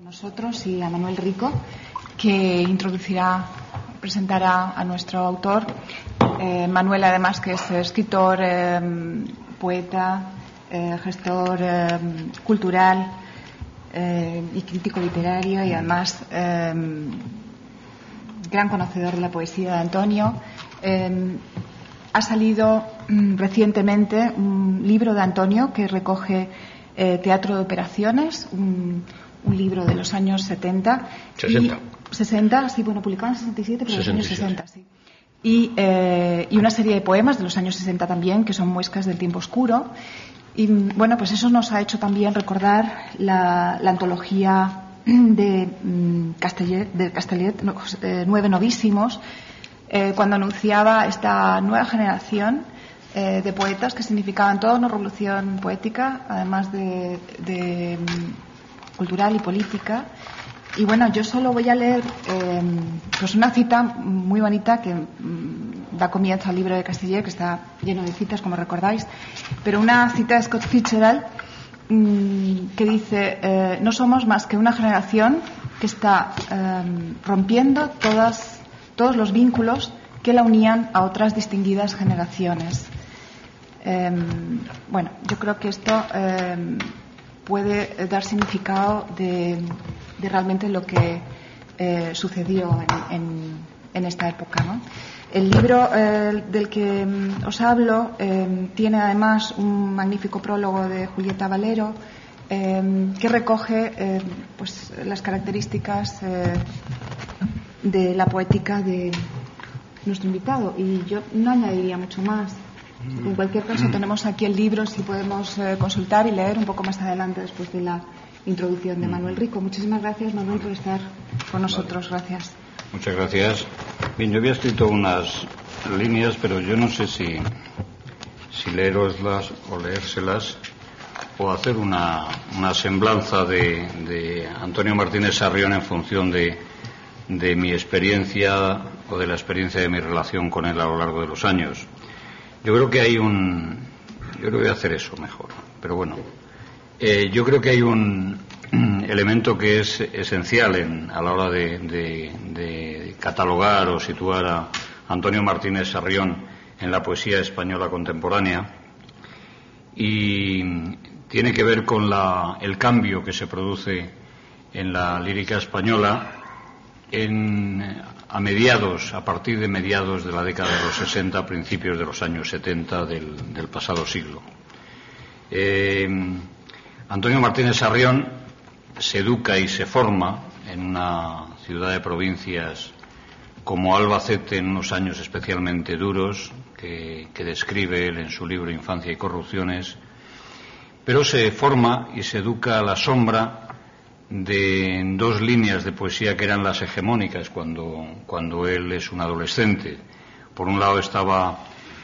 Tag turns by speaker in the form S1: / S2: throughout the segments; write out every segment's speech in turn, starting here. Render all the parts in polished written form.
S1: Nosotros y a Manuel Rico, que presentará a nuestro autor. Manuel, además, que es escritor, poeta, gestor cultural y crítico literario, y además gran conocedor de la poesía de Antonio. Ha salido recientemente un libro de Antonio que recoge teatro de operaciones, un libro de los años 70. 60, sí, bueno, publicado en 67, pero en los años 60, sí. Y una serie de poemas de los años 60 también, que son muescas del tiempo oscuro. Y bueno, pues eso nos ha hecho también recordar la antología de Castellet, 9 novísimos, cuando anunciaba esta nueva generación de poetas que significaban toda una revolución poética, además de cultural y política. Y bueno, yo solo voy a leer pues una cita muy bonita que da comienzo al libro de Castellet, que está lleno de citas, como recordáis, pero una cita de Scott Fitzgerald que dice: no somos más que una generación que está rompiendo todos los vínculos que la unían a otras distinguidas generaciones. Bueno, yo creo que esto puede dar significado de realmente lo que sucedió en esta época, ¿no? El libro del que os hablo tiene además un magnífico prólogo de Julieta Valero que recoge pues las características de la poética de nuestro invitado, y yo no añadiría mucho más. En cualquier caso, tenemos aquí el libro, si podemos consultar y leer un poco más adelante después de la introducción de Manuel Rico. Muchísimas gracias, Manuel, por estar con nosotros. Gracias.
S2: Muchas gracias. Bien, yo había escrito unas líneas, pero yo no sé si leeroslas o leérselas, o hacer una semblanza de Antonio Martínez Sarrión en función de mi experiencia o de la experiencia de mi relación con él a lo largo de los años. Yo creo que yo creo que voy a hacer eso mejor, pero bueno, yo creo que hay un elemento que es esencial a la hora de catalogar o situar a Antonio Martínez Sarrión en la poesía española contemporánea, y tiene que ver con el cambio que se produce en la lírica española a partir de mediados de la década de los 60, principios de los años 70 del pasado siglo. Antonio Martínez Sarrión se educa y se forma en una ciudad de provincias como Albacete, en unos años especialmente duros que describe él en su libro Infancia y Corrupciones, pero se forma y se educa a la sombra de dos líneas de poesía que eran las hegemónicas cuando él es un adolescente. Por un lado estaba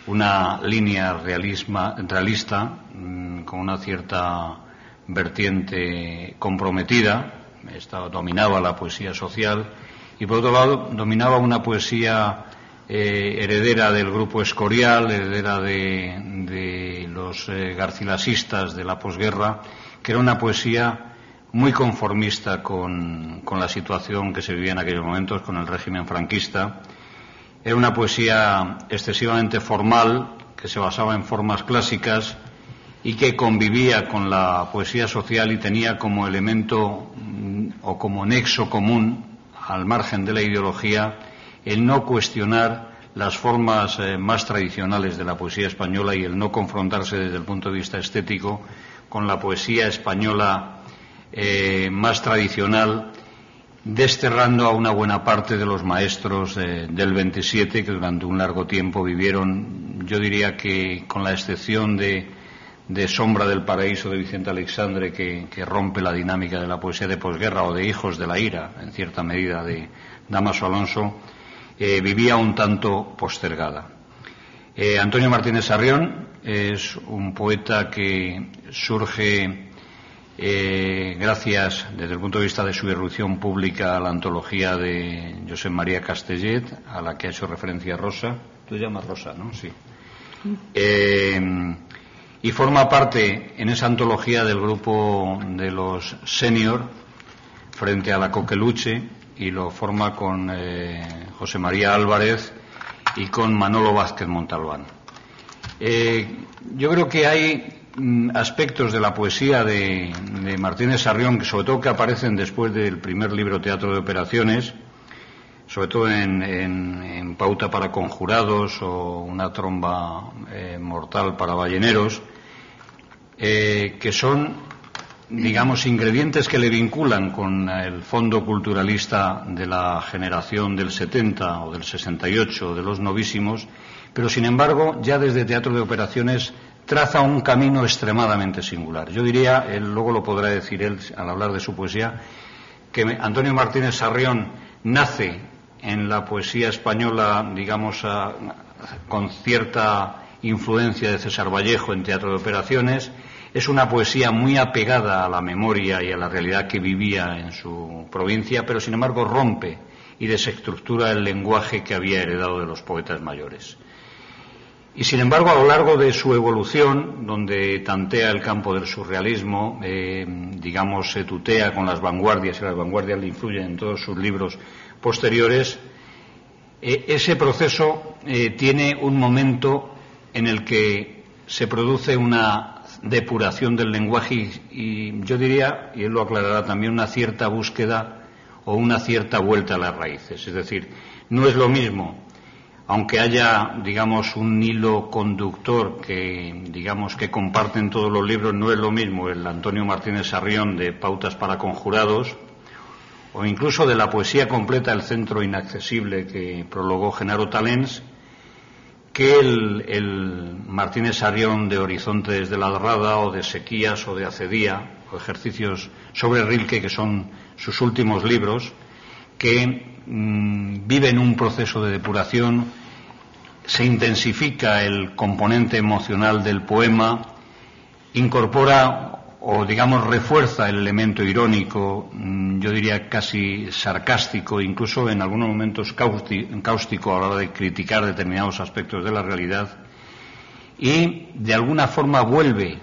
S2: una línea realista con una cierta vertiente comprometida, dominaba la poesía social, y por otro lado dominaba una poesía heredera del grupo Escorial, heredera de los garcilasistas de la posguerra, que era una poesía muy conformista con la situación que se vivía en aquellos momentos, con el régimen franquista. Era una poesía excesivamente formal, que se basaba en formas clásicas y que convivía con la poesía social y tenía como elemento o como nexo común, al margen de la ideología, el no cuestionar las formas más tradicionales de la poesía española y el no confrontarse desde el punto de vista estético con la poesía española más tradicional, desterrando a una buena parte de los maestros del 27 que durante un largo tiempo vivieron, yo diría que con la excepción de Sombra del Paraíso de Vicente Aleixandre, que rompe la dinámica de la poesía de posguerra, o de Hijos de la Ira, en cierta medida, de Dámaso Alonso, vivía un tanto postergada. Antonio Martínez Sarrión es un poeta que surge gracias, desde el punto de vista de su irrupción pública, a la antología de Josep María Castellet, a la que ha hecho referencia Rosa. Tú te llamas Rosa, ¿no? Sí. Y forma parte en esa antología del grupo de los senior, frente a la Coqueluche y lo forma con José María Álvarez y con Manolo Vázquez Montalbán. Yo creo que hay aspectos de la poesía de Martínez Sarrión que sobre todo que aparecen después del primer libro Teatro de Operaciones, sobre todo en Pauta para Conjurados o Una tromba mortal para balleneros, que son, digamos, ingredientes que le vinculan con el fondo culturalista de la generación del 70 o del 68, de los novísimos, pero sin embargo ya desde Teatro de Operaciones traza un camino extremadamente singular. Yo diría, luego lo podrá decir él al hablar de su poesía, que Antonio Martínez Sarrión nace en la poesía española, digamos, con cierta influencia de César Vallejo en Teatro de Operaciones. Es una poesía muy apegada a la memoria y a la realidad que vivía en su provincia, pero sin embargo rompe y desestructura el lenguaje que había heredado de los poetas mayores. Y sin embargo, a lo largo de su evolución, donde tantea el campo del surrealismo, digamos, se tutea con las vanguardias, y las vanguardias le influyen en todos sus libros posteriores, ese proceso tiene un momento en el que se produce una depuración del lenguaje y yo diría, y él lo aclarará también, una cierta búsqueda o una cierta vuelta a las raíces. Es decir, no es lo mismo, aunque haya, digamos, un hilo conductor que, digamos, que comparten todos los libros, no es lo mismo el Antonio Martínez Sarrión de Pautas para Conjurados, o incluso de la poesía completa El centro inaccesible que prologó Genaro Talens, que el Martínez Sarrión de Horizontes de la Rada, o de Sequías, o de Acedía, o Ejercicios sobre Rilke, que son sus últimos libros, que viven un proceso de depuración, se intensifica el componente emocional del poema, incorpora o, digamos, refuerza el elemento irónico, yo diría casi sarcástico, incluso en algunos momentos cáustico a la hora de criticar determinados aspectos de la realidad, y de alguna forma vuelve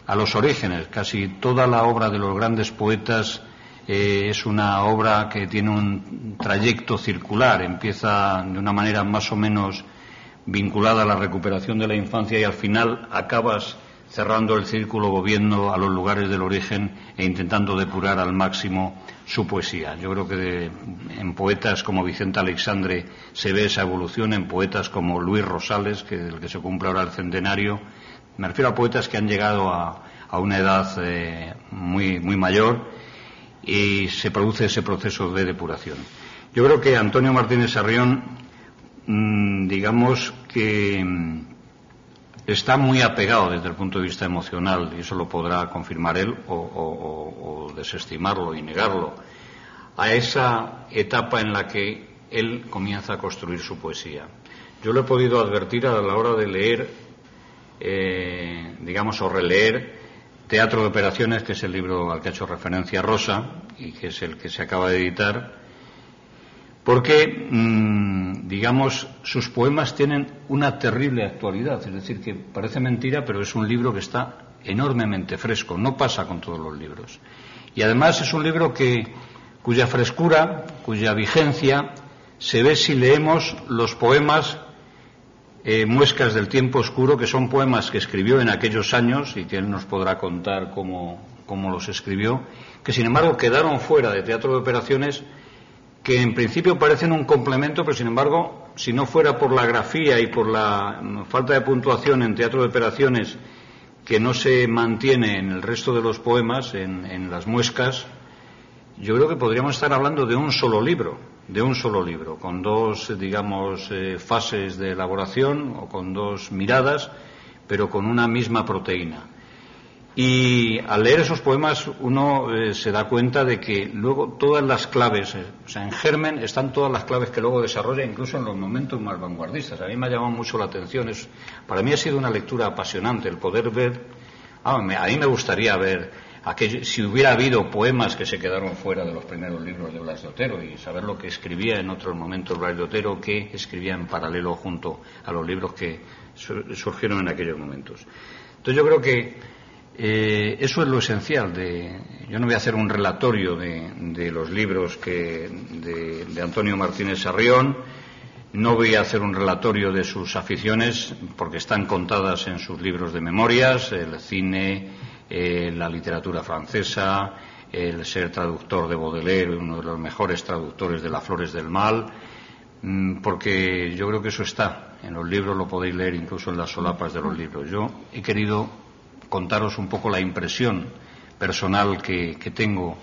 S2: a los orígenes. Casi toda la obra de los grandes poetas es una obra que tiene un trayecto circular, empieza de una manera más o menos vinculada a la recuperación de la infancia y al final acabas cerrando el círculo, volviendo a los lugares del origen e intentando depurar al máximo su poesía. Yo creo que en poetas como Vicente Aleixandre se ve esa evolución, en poetas como Luis Rosales, del que se cumple ahora el centenario. Me refiero a poetas que han llegado a una edad muy mayor, y se produce ese proceso de depuración. Yo creo que Antonio Martínez Sarrión, digamos que está muy apegado desde el punto de vista emocional, y eso lo podrá confirmar él o desestimarlo y negarlo, a esa etapa en la que él comienza a construir su poesía. Yo lo he podido advertir a la hora de leer, digamos, o releer Teatro de Operaciones, que es el libro al que ha hecho referencia Rosa y que es el que se acaba de editar, porque, digamos, sus poemas tienen una terrible actualidad. Es decir, que parece mentira, pero es un libro que está enormemente fresco, no pasa con todos los libros. Y además es un libro cuya frescura, cuya vigencia, se ve si leemos los poemas Muescas del tiempo oscuro, que son poemas que escribió en aquellos años y que él nos podrá contar cómo los escribió, que sin embargo quedaron fuera de Teatro de Operaciones, que en principio parecen un complemento, pero sin embargo, si no fuera por la grafía y por la falta de puntuación en Teatro de Operaciones, que no se mantiene en el resto de los poemas, en las muescas, yo creo que podríamos estar hablando de un solo libro, con dos, digamos, fases de elaboración o con dos miradas, pero con una misma proteína. Y al leer esos poemas uno se da cuenta de que luego todas las claves, o sea, en germen están todas las claves que luego desarrolla, incluso en los momentos más vanguardistas. A mí me ha llamado mucho la atención, para mí ha sido una lectura apasionante el poder ver, a mí me gustaría ver si hubiera habido poemas que se quedaron fuera de los primeros libros de Blas de Otero y saber lo que escribía en otros momentos Blas de Otero, que escribía en paralelo junto a los libros que surgieron en aquellos momentos. Entonces yo creo que eso es lo esencial yo no voy a hacer un relatorio de los libros de Antonio Martínez Sarrión, no voy a hacer un relatorio de sus aficiones, porque están contadas en sus libros de memorias, el cine, la literatura francesa, el ser traductor de Baudelaire, uno de los mejores traductores de Las Flores del Mal, porque yo creo que eso está en los libros, lo podéis leer incluso en las solapas de los libros. Yo he querido contaros un poco la impresión personal que tengo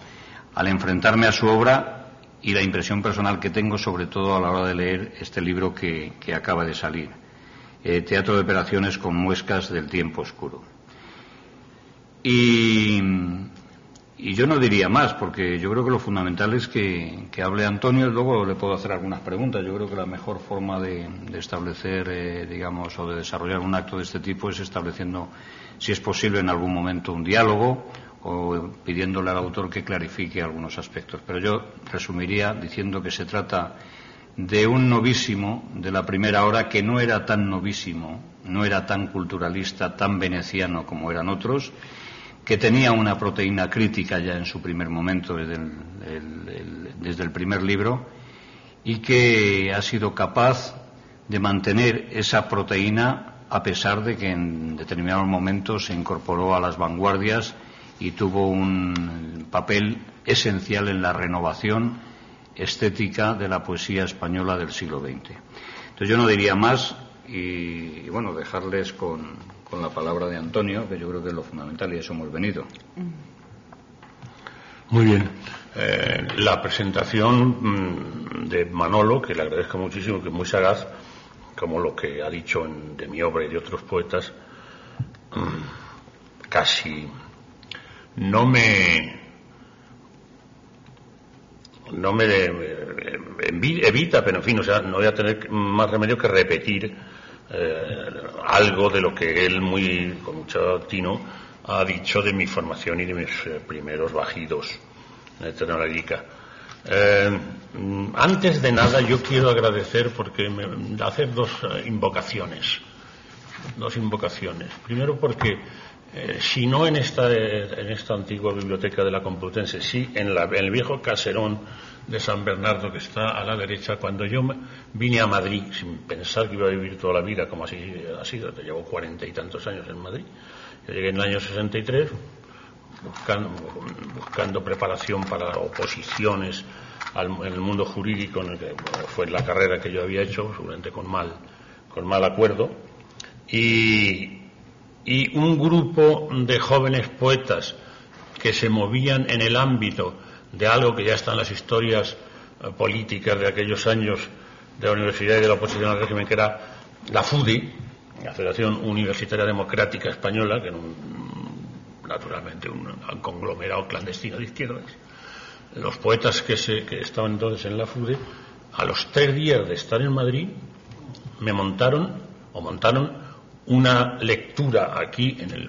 S2: al enfrentarme a su obra y la impresión personal que tengo sobre todo a la hora de leer este libro que acaba de salir, Teatro de operaciones con muescas del tiempo oscuro. Y yo no diría más, porque yo creo que lo fundamental es que hable Antonio, y luego le puedo hacer algunas preguntas. Yo creo que la mejor forma de establecer, digamos, o de desarrollar un acto de este tipo es estableciendo, si es posible, en algún momento un diálogo o pidiéndole al autor que clarifique algunos aspectos. Pero yo resumiría diciendo que se trata de un novísimo de la primera hora que no era tan novísimo, no era tan culturalista, tan veneciano como eran otros, que tenía una proteína crítica ya en su primer momento, desde el primer libro, y que ha sido capaz de mantener esa proteína a pesar de que en determinados momentos se incorporó a las vanguardias y tuvo un papel esencial en la renovación estética de la poesía española del siglo XX. Entonces yo no diría más y bueno, dejarles con la palabra de Antonio, que yo creo que es lo fundamental y a eso hemos venido.
S3: Muy bien. La presentación de Manolo, que le agradezco muchísimo, que es muy sagaz, como lo que ha dicho de mi obra y de otros poetas, casi no me evita, pero en fin, o sea, no voy a tener más remedio que repetir algo de lo que él con mucho tino ha dicho de mi formación y de mis primeros bajidos en Eterna Lírica. Antes de nada yo quiero agradecer porque hacer dos invocaciones. Primero porque si no en esta antigua biblioteca de la Complutense, sí en el viejo caserón de San Bernardo que está a la derecha. Cuando yo vine a Madrid sin pensar que iba a vivir toda la vida como así ha sido, llevo 40 y tantos años en Madrid, yo llegué en el año 63 buscando preparación para oposiciones en el mundo jurídico, en el que fue la carrera que yo había hecho, seguramente con mal acuerdo, y un grupo de jóvenes poetas que se movían en el ámbito de algo que ya está en las historias políticas de aquellos años de la Universidad y de la oposición al régimen, que era la FUDE, la Federación Universitaria Democrática Española, que era naturalmente un conglomerado clandestino de izquierdas. Los poetas que estaban entonces en la FUDE, a los 3 días de estar en Madrid, montaron una lectura aquí en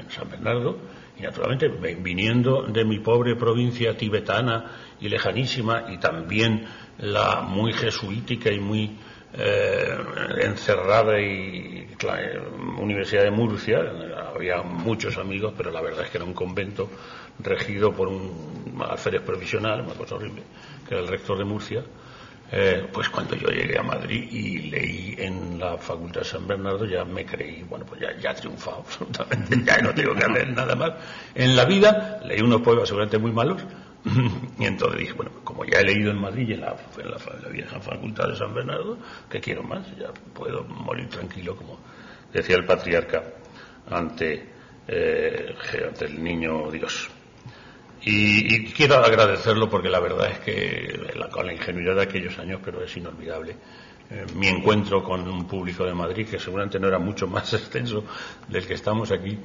S3: San Bernardo, y naturalmente viniendo de mi pobre provincia tibetana y lejanísima, y también la muy jesuítica y muy encerrada Universidad de Murcia. Había muchos amigos, pero la verdad es que era un convento regido por un alférez provisional, una cosa horrible, que era el rector de Murcia. Pues cuando yo llegué a Madrid y leí en la Facultad de San Bernardo, ya me creí, bueno, pues ya he triunfado absolutamente, ya no tengo que leer nada más en la vida. Leí unos poemas seguramente muy malos, y entonces dije, bueno, como ya he leído en Madrid y en la vieja Facultad de San Bernardo, ¿qué quiero más? Ya puedo morir tranquilo, como decía el patriarca ante el niño Dios. Y quiero agradecerlo porque la verdad es que con la ingenuidad de aquellos años, pero es inolvidable, mi encuentro con un público de Madrid que seguramente no era mucho más extenso del que estamos aquí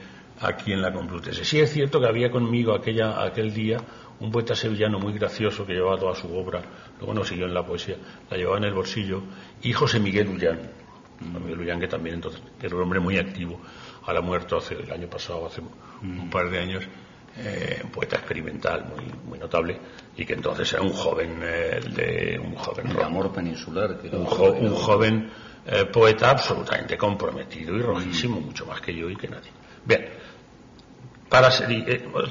S3: en la Complutense. Sí es cierto que había conmigo aquel día un poeta sevillano muy gracioso que llevaba toda su obra, luego no siguió en la poesía, la llevaba en el bolsillo, y José Miguel Ullán, que también entonces era un hombre muy activo, ahora muerto el año pasado, hace un par de años. Un poeta experimental muy notable, y que entonces era un joven
S2: el amor peninsular, que
S3: un joven poeta absolutamente comprometido y rojísimo, mucho más que yo y que nadie. Bien,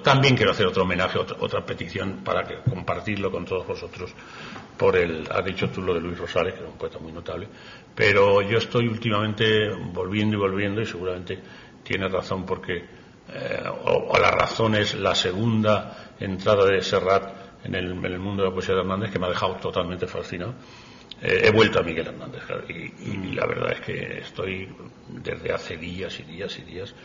S3: También quiero hacer otro homenaje, otra petición para compartirlo con todos vosotros. Has dicho tú lo de Luis Rosales, que era un poeta muy notable, pero yo estoy últimamente volviendo y seguramente tienes razón porque o la razón es la segunda entrada de Serrat en el mundo de la poesía de Hernández, que me ha dejado totalmente fascinado. He vuelto a Miguel Hernández, claro, y la verdad es que estoy desde hace días y días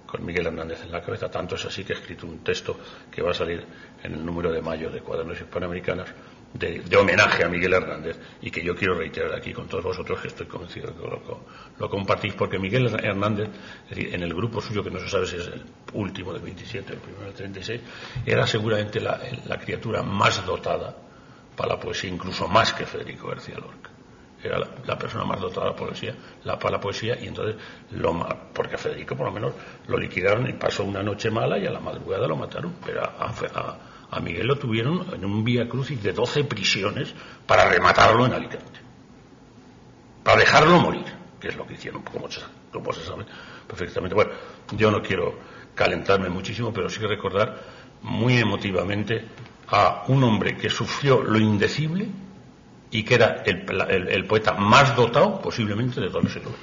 S3: con Miguel Hernández en la cabeza. Tanto es así que he escrito un texto que va a salir en el número de mayo de Cuadernos Hispanoamericanos de homenaje a Miguel Hernández, y que yo quiero reiterar aquí con todos vosotros, que estoy convencido de que lo compartís, porque Miguel Hernández, es decir, en el grupo suyo, que no se sabe si es el último del 27, el primero del 36, era seguramente la criatura más dotada para la poesía, incluso más que Federico García Lorca. Era la persona más dotada para la poesía, y entonces, porque a Federico por lo menos lo liquidaron y pasó una noche mala y a la madrugada lo mataron, pero a Miguel lo tuvieron en un vía crucis de 12 prisiones para rematarlo en Alicante, para dejarlo morir, que es lo que hicieron, como se sabe perfectamente. Bueno, yo no quiero calentarme muchísimo, pero sí recordar muy emotivamente a un hombre que sufrió lo indecible y que era el poeta más dotado posiblemente de todo el siglo XX.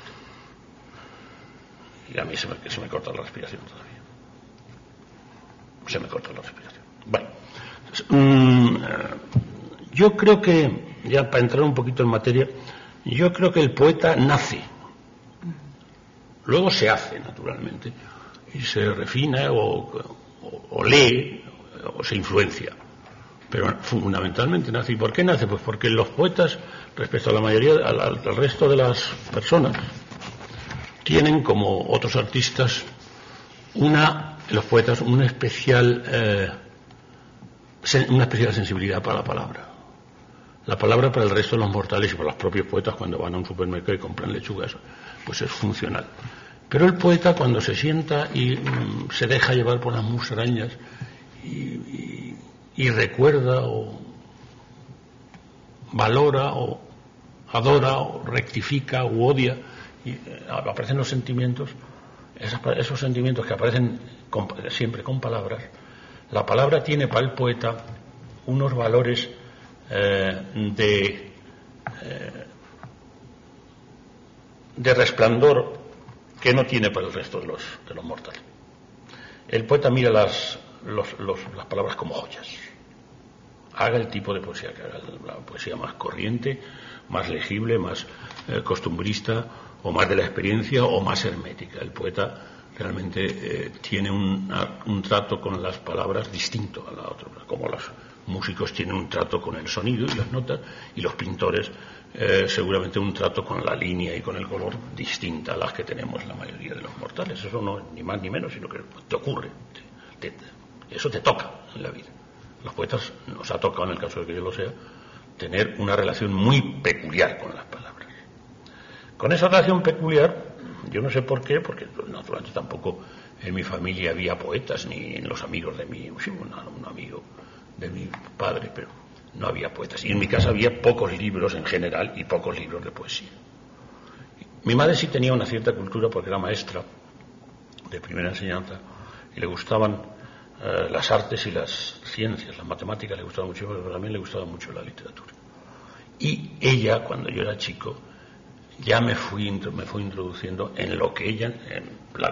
S3: Y a mí se me corta la respiración todavía. Se me corta la respiración. Bueno, yo creo que, ya para entrar un poquito en materia, yo creo que el poeta nace, luego se hace naturalmente, y se refina o lee o se influencia, pero fundamentalmente nace. ¿Y por qué nace? Pues porque los poetas, respecto a la mayoría, al resto de las personas, tienen, como otros artistas, los poetas, una especial sensibilidad para la palabra. La palabra para el resto de los mortales y para los propios poetas, cuando van a un supermercado y compran lechugas, pues es funcional. Pero el poeta, cuando se sienta y se deja llevar por las musarañas y recuerda o valora o adora o rectifica o odia, y aparecen los sentimientos, esos sentimientos que aparecen siempre con palabras. La palabra tiene para el poeta unos valores de resplandor que no tiene para el resto de los mortales. El poeta mira las palabras como joyas. Haga el tipo de poesía que haga, la poesía más corriente, más legible, más costumbrista, o más de la experiencia, o más hermética. El poeta realmente tiene un trato con las palabras distinto a la otra, como los músicos tienen un trato con el sonido y las notas, y los pintores seguramente un trato con la línea y con el color distinta a las que tenemos la mayoría de los mortales. Eso no es ni más ni menos, sino que te ocurre, eso te toca en la vida. Los poetas nos ha tocado, en el caso de que yo lo sea, tener una relación muy peculiar con las palabras. Con esa relación peculiar, yo no sé por qué, porque naturalmente tampoco en mi familia había poetas, ni en los amigos de un amigo de mi padre, pero no había poetas. Y en mi casa había pocos libros en general y pocos libros de poesía. Mi madre sí tenía una cierta cultura porque era maestra de primera enseñanza y le gustaban las artes y las ciencias, las matemáticas le gustaban mucho, pero también le gustaba mucho la literatura. Y ella, cuando yo era chico, ya me fui introduciendo en lo que ella,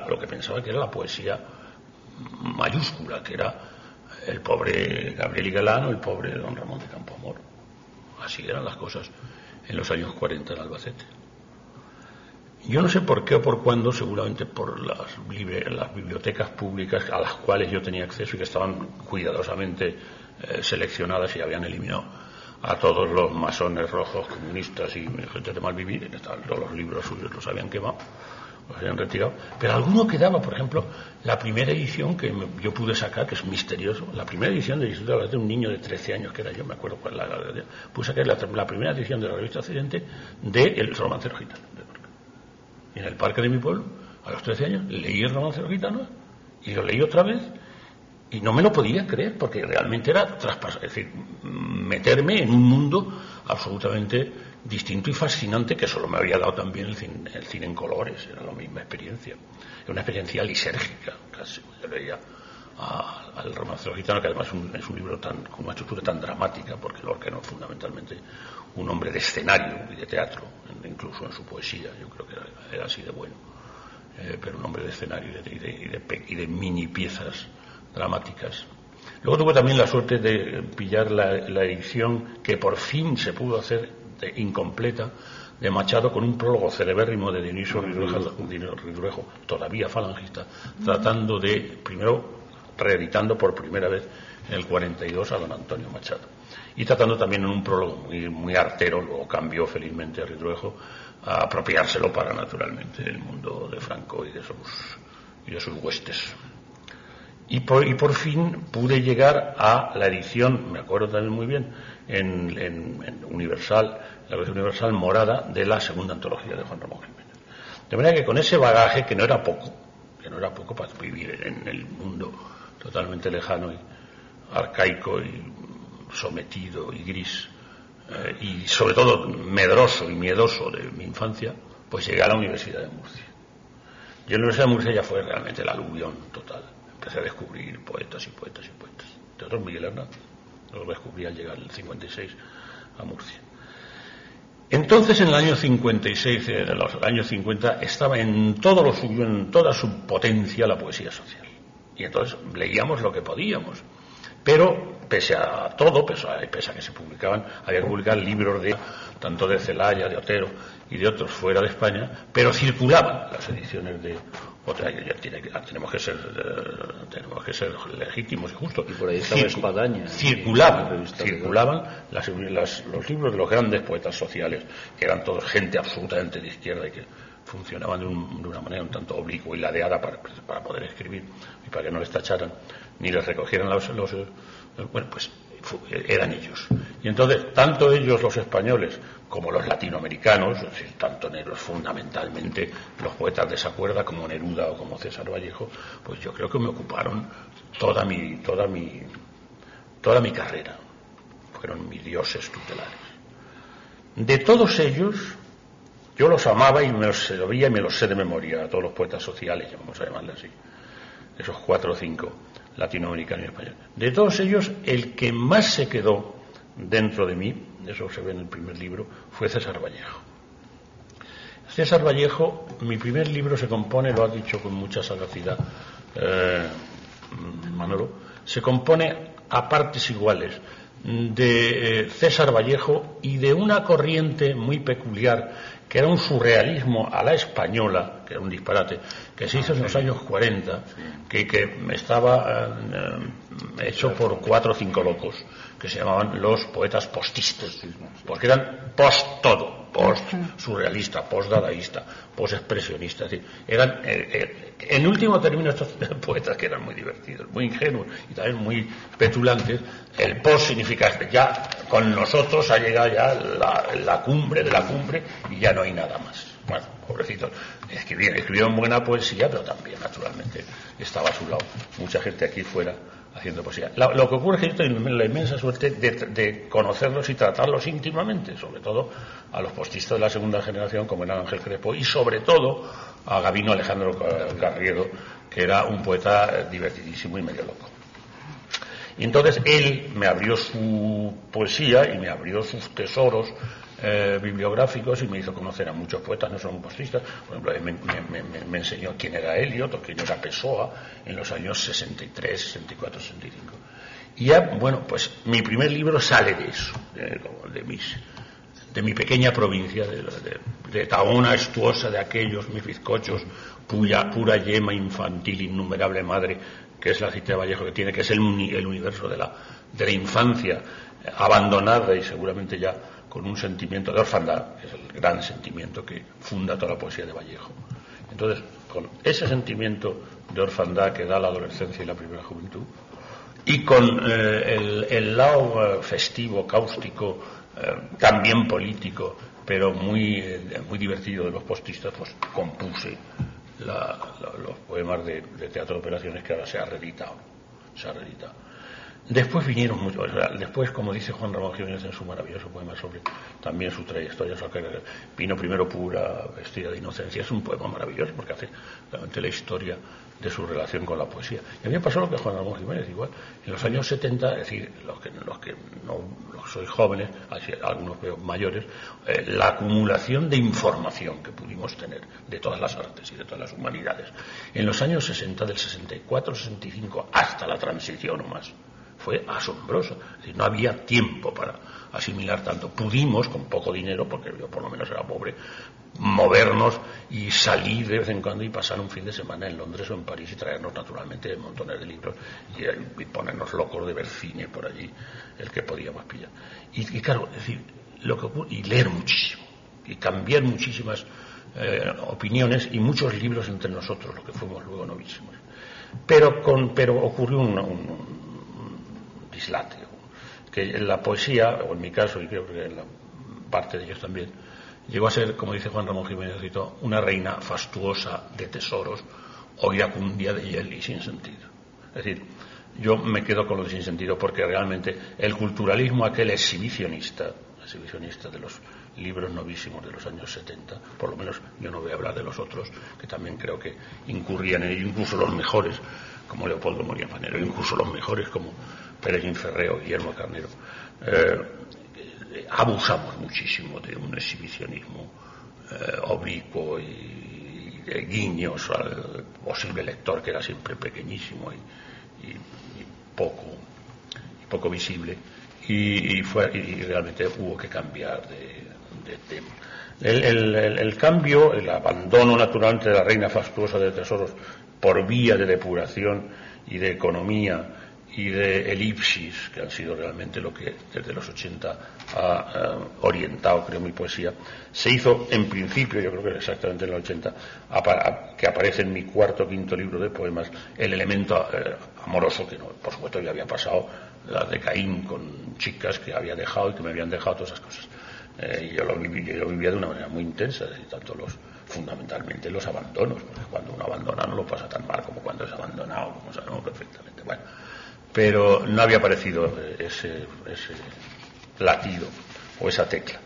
S3: lo que pensaba que era la poesía mayúscula, que era el pobre Gabriel y Galán o el pobre don Ramón de Campoamor. Así eran las cosas en los años 40 en Albacete. Yo no sé por qué o por cuándo, seguramente por las bibliotecas públicas a las cuales yo tenía acceso y que estaban cuidadosamente seleccionadas y habían eliminado a todos los masones rojos, comunistas y gente de mal vivir, que estaban todos los libros suyos, los habían quemado, los habían retirado. Pero alguno quedaba, por ejemplo, la primera edición que yo pude sacar, que es misterioso, la primera edición del Instituto de un niño de 13 años, que era yo, me acuerdo cuál era pude sacar la primera edición de la revista Occidente de El romancero gitano. En el parque de mi pueblo, a los 13 años, leí El romancero gitano y lo leí otra vez y no me lo podía creer, porque realmente era traspasar, es decir, meterme en un mundo absolutamente distinto y fascinante que solo me había dado también el cine en colores. Era la misma experiencia, era una experiencia lisérgica casi. Yo leía al romancero gitano, que además es un libro con una estructura tan dramática, porque Lorca era fundamentalmente un hombre de escenario y de teatro, incluso en su poesía, yo creo que era así de bueno, pero un hombre de escenario y de mini piezas dramáticas. Luego tuve también la suerte de pillar la edición que por fin se pudo hacer incompleta de Machado, con un prólogo celebérrimo de Dionisio Ridruejo, todavía falangista, tratando de, primero reeditando por primera vez en el 42 a don Antonio Machado, y tratando también en un prólogo muy artero, luego cambió felizmente a Ridruejo, a apropiárselo para, naturalmente, el mundo de Franco y de sus huestes. Y por fin pude llegar a la edición, me acuerdo también muy bien, en Universal, la versión Universal morada de la segunda antología de Juan Ramón Jiménez. De manera que con ese bagaje, que no era poco para vivir en el mundo totalmente lejano y arcaico y sometido y gris, y sobre todo medroso y miedoso de mi infancia, pues llegué a la Universidad de Murcia. Yo en la Universidad de Murcia ya fue realmente el aluvión total. Empecé a descubrir poetas y poetas y poetas. De otros, Miguel Hernández. Lo descubrí al llegar en el 56 a Murcia. Entonces, en el año 56, en los años 50, estaba en todo lo suyo, en toda su potencia, la poesía social. Y entonces leíamos lo que podíamos. Pero, pese a todo, pese a que se publicaban, había que publicar libros tanto de Celaya, de Otero y de otros fuera de España, pero circulaban las ediciones de otra. Tenemos que ser legítimos y justos.
S4: Y por ahí estaba Espadaña.
S3: Circulaban los libros de los grandes poetas sociales, que eran todos gente absolutamente de izquierda y que funcionaban de una manera un tanto oblicua y ladeada para poder escribir y para que no les tacharan ni les recogieran bueno, pues eran ellos. Y entonces, tanto ellos, los españoles, como los latinoamericanos, es decir, tanto negros, fundamentalmente los poetas de esa cuerda, como Neruda o como César Vallejo, pues yo creo que me ocuparon toda mi carrera. Fueron mis dioses tutelares. De todos ellos, yo los amaba y me los veía y me los sé de memoria, a todos los poetas sociales, vamos a llamarle así, esos 4 o 5, latinoamericano y español. De todos ellos, el que más se quedó dentro de mí, eso se ve en el primer libro, fue César Vallejo. César Vallejo, mi primer libro se compone, lo ha dicho con mucha sagacidad Manolo, se compone a partes iguales de César Vallejo y de una corriente muy peculiar, que era un surrealismo a la española, que era un disparate, que se hizo en los años 40, que estaba hecho por 4 o 5 locos, que se llamaban los poetas postistas, porque eran post todo, post surrealista, post dadaísta, post expresionista, es decir, eran en último término estos poetas que eran muy divertidos, muy ingenuos y también muy petulantes. El post significa que ya con nosotros ha llegado ya la cumbre de la cumbre y ya no hay nada más. Bueno, pobrecitos, escribieron buena poesía, pero también naturalmente estaba a su lado mucha gente aquí fuera haciendo poesía. Lo que ocurre es que yo tengo la inmensa suerte de conocerlos y tratarlos íntimamente, sobre todo a los postistas de la segunda generación, como era Ángel Crespo, y sobre todo a Gabino Alejandro Carriedo, que era un poeta divertidísimo y medio loco. Y entonces él me abrió su poesía y me abrió sus tesoros bibliográficos y me hizo conocer a muchos poetas, no solo postistas. Por ejemplo, me enseñó quién era Eliot o quién era Pessoa en los años 63, 64, 65. Y ya, bueno, pues mi primer libro sale de eso, de mi pequeña provincia, de Taona estuosa de aquellos mis bizcochos, pura yema infantil, innumerable madre, que es la cita de Vallejo, que es el universo de la infancia abandonada y seguramente ya con un sentimiento de orfandad, que es el gran sentimiento que funda toda la poesía de Vallejo. Entonces, con ese sentimiento de orfandad que da la adolescencia y la primera juventud, y con el lado festivo, cáustico, también político, pero muy divertido de los postistas, pues compuse los poemas de Teatro de Operaciones, que ahora se ha reeditado. Después vinieron muchos, después, como dice Juan Ramón Jiménez en su maravilloso poema sobre también su trayectoria, vino primero Pura, vestida de inocencia. Es un poema maravilloso porque hace realmente la historia de su relación con la poesía. Y a mí me pasó lo que a Juan Ramón Jiménez, igual. En los años 70, es decir, los que no sois jóvenes, algunos veo mayores, la acumulación de información que pudimos tener de todas las artes y de todas las humanidades. En los años 60, del 64, 65, hasta la transición o más, fue asombroso. Es decir, no había tiempo para asimilar tanto. Pudimos, con poco dinero, porque yo por lo menos era pobre, movernos y salir de vez en cuando y pasar un fin de semana en Londres o en París y traernos naturalmente montones de libros y ponernos locos de ver cine por allí, el que podíamos pillar. Y claro, es decir, lo que ocurre, y leer muchísimo, y cambiar muchísimas opiniones y muchos libros entre nosotros, lo que fuimos luego novísimos. Pero ocurrió un dislate, que en la poesía, o en mi caso, y creo que en la parte de ellos también, llegó a ser, como dice Juan Ramón Jiménez, una reina fastuosa de tesoros o iracundia de hiel y sin sentido. Es decir, yo me quedo con lo de sin sentido porque realmente el culturalismo aquel exhibicionista de los libros novísimos de los años 70, por lo menos yo no voy a hablar de los otros, que también creo que incurrían en ello, incluso los mejores, como Leopoldo Moría Fanero, incluso los mejores como Pérez Ferreo, Guillermo Carnero, abusamos muchísimo de un exhibicionismo oblicuo y de guiños al posible lector, que era siempre pequeñísimo y poco visible, y realmente hubo que cambiar de tema. El cambio, el abandono naturalmente de la reina fastuosa de tesoros por vía de depuración y de economía y de elipsis, que han sido realmente lo que desde los 80 ha orientado, creo, mi poesía, se hizo en principio, yo creo que exactamente en los 80, que aparece en mi cuarto o quinto libro de poemas, el elemento amoroso, que no, por supuesto ya había pasado, la de Caín con chicas que había dejado y que me habían dejado, todas esas cosas. Yo lo vivía de una manera muy intensa, tanto fundamentalmente los abandonos, porque cuando uno abandona no lo pasa tan mal como cuando es abandonado, como sabemos perfectamente. Bueno, pero no había aparecido ese latido o esa tecla.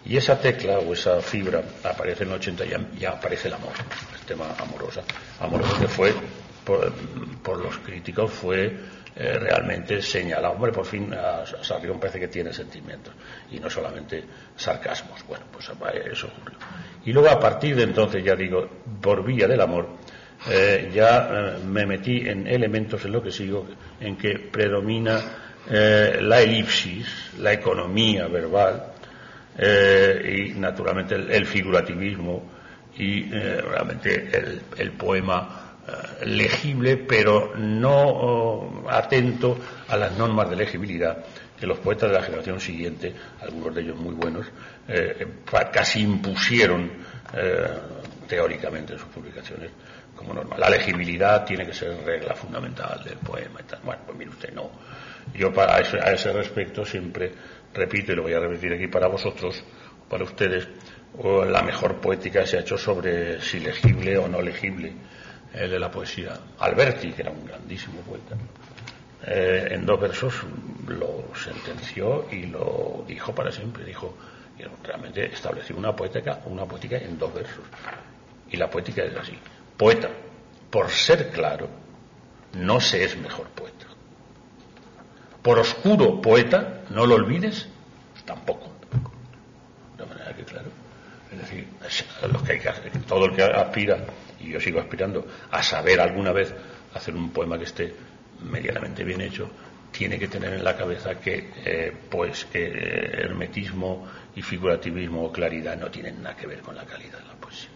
S3: Y esa tecla o esa fibra aparece en el 80 y ya aparece el amor, el tema amoroso que fue, por los críticos, fue realmente señalado. Hombre, por fin a Sarrión parece que tiene sentimientos y no solamente sarcasmos. Bueno, pues eso ocurrió. Y luego, a partir de entonces, ya digo, por vía del amor, me metí en elementos en lo que sigo, en que predomina la elipsis, la economía verbal y naturalmente el figurativismo y realmente el poema legible, pero no atento a las normas de legibilidad que los poetas de la generación siguiente, algunos de ellos muy buenos, casi impusieron teóricamente en sus publicaciones como norma. La legibilidad tiene que ser regla fundamental del poema y tal. Bueno, pues mire usted, no. Yo a ese respecto siempre repito, y lo voy a repetir aquí para vosotros, para ustedes, la mejor poética se ha hecho sobre si legible o no legible, el de la poesía. Alberti, que era un grandísimo poeta, en 2 versos lo sentenció y lo dijo para siempre. Dijo, y realmente estableció una poética en 2 versos. Y la poética es así: poeta, por ser claro, no se es mejor poeta. Por oscuro poeta, no lo olvides, tampoco. De manera que, claro, es decir, lo que hay que hacer, todo el que aspira, y yo sigo aspirando a saber alguna vez hacer un poema que esté medianamente bien hecho, tiene que tener en la cabeza que hermetismo y figurativismo o claridad no tienen nada que ver con la calidad de la poesía.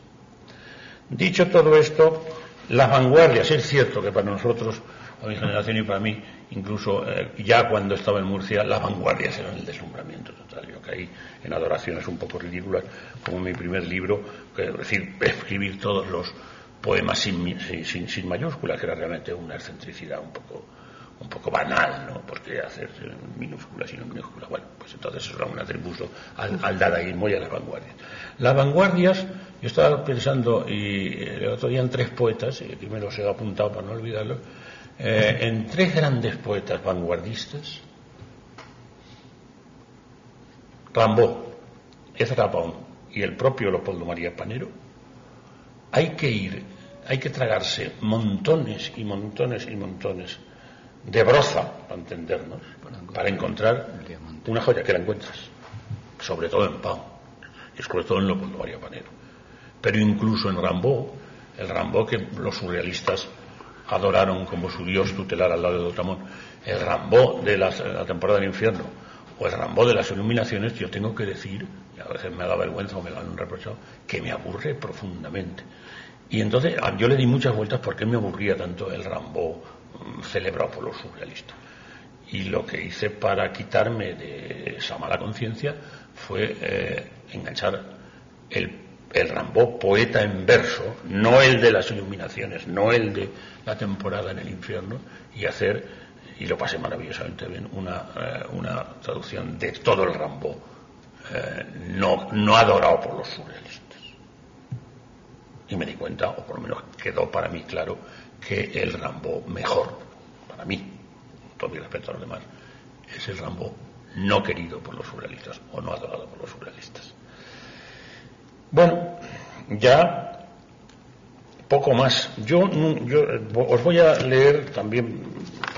S3: Dicho todo esto, las vanguardias, es cierto que para nosotros, a mi generación y para mí, incluso ya cuando estaba en Murcia, las vanguardias eran el deslumbramiento total. Yo caí en adoraciones un poco ridículas, como mi primer libro, es decir, escribir todos los poemas sin mayúsculas, que era realmente una excentricidad un poco banal, ¿no? Porque hacer minúsculas y no minúsculas. Bueno, pues entonces eso era un atributo al dadaísmo y a las vanguardias. Las vanguardias, yo estaba pensando, y el otro día en 3 poetas, y aquí me los he apuntado para no olvidarlos, en tres grandes poetas vanguardistas, Rimbaud, Ezra Pound y el propio Leopoldo María Panero, hay que tragarse montones y montones y montones de broza, para entendernos, para encontrar una joya, que la encuentras, sobre todo en Pound y sobre todo en Leopoldo María Panero, pero incluso en Rimbaud, el Rimbaud que los surrealistas adoraron como su dios tutelar al lado de Dotamón, el Rimbaud de la temporada del infierno o el Rimbaud de las iluminaciones, yo tengo que decir, y a veces me da vergüenza o me lo han reprochado, que me aburre profundamente. Y entonces yo le di muchas vueltas por qué me aburría tanto el Rimbaud celebrado por los surrealistas. Y lo que hice para quitarme de esa mala conciencia fue enganchar el Rimbaud poeta en verso, no el de las iluminaciones, no el de la temporada en el infierno, y lo pasé maravillosamente bien, una traducción de todo el Rimbaud, no adorado por los surrealistas. Y me di cuenta, o por lo menos quedó para mí claro, que el Rimbaud mejor, para mí, con todo mi respeto a los demás, es el Rimbaud no querido por los surrealistas o no adorado por los surrealistas. Bueno, ya poco más. Yo os voy a leer también,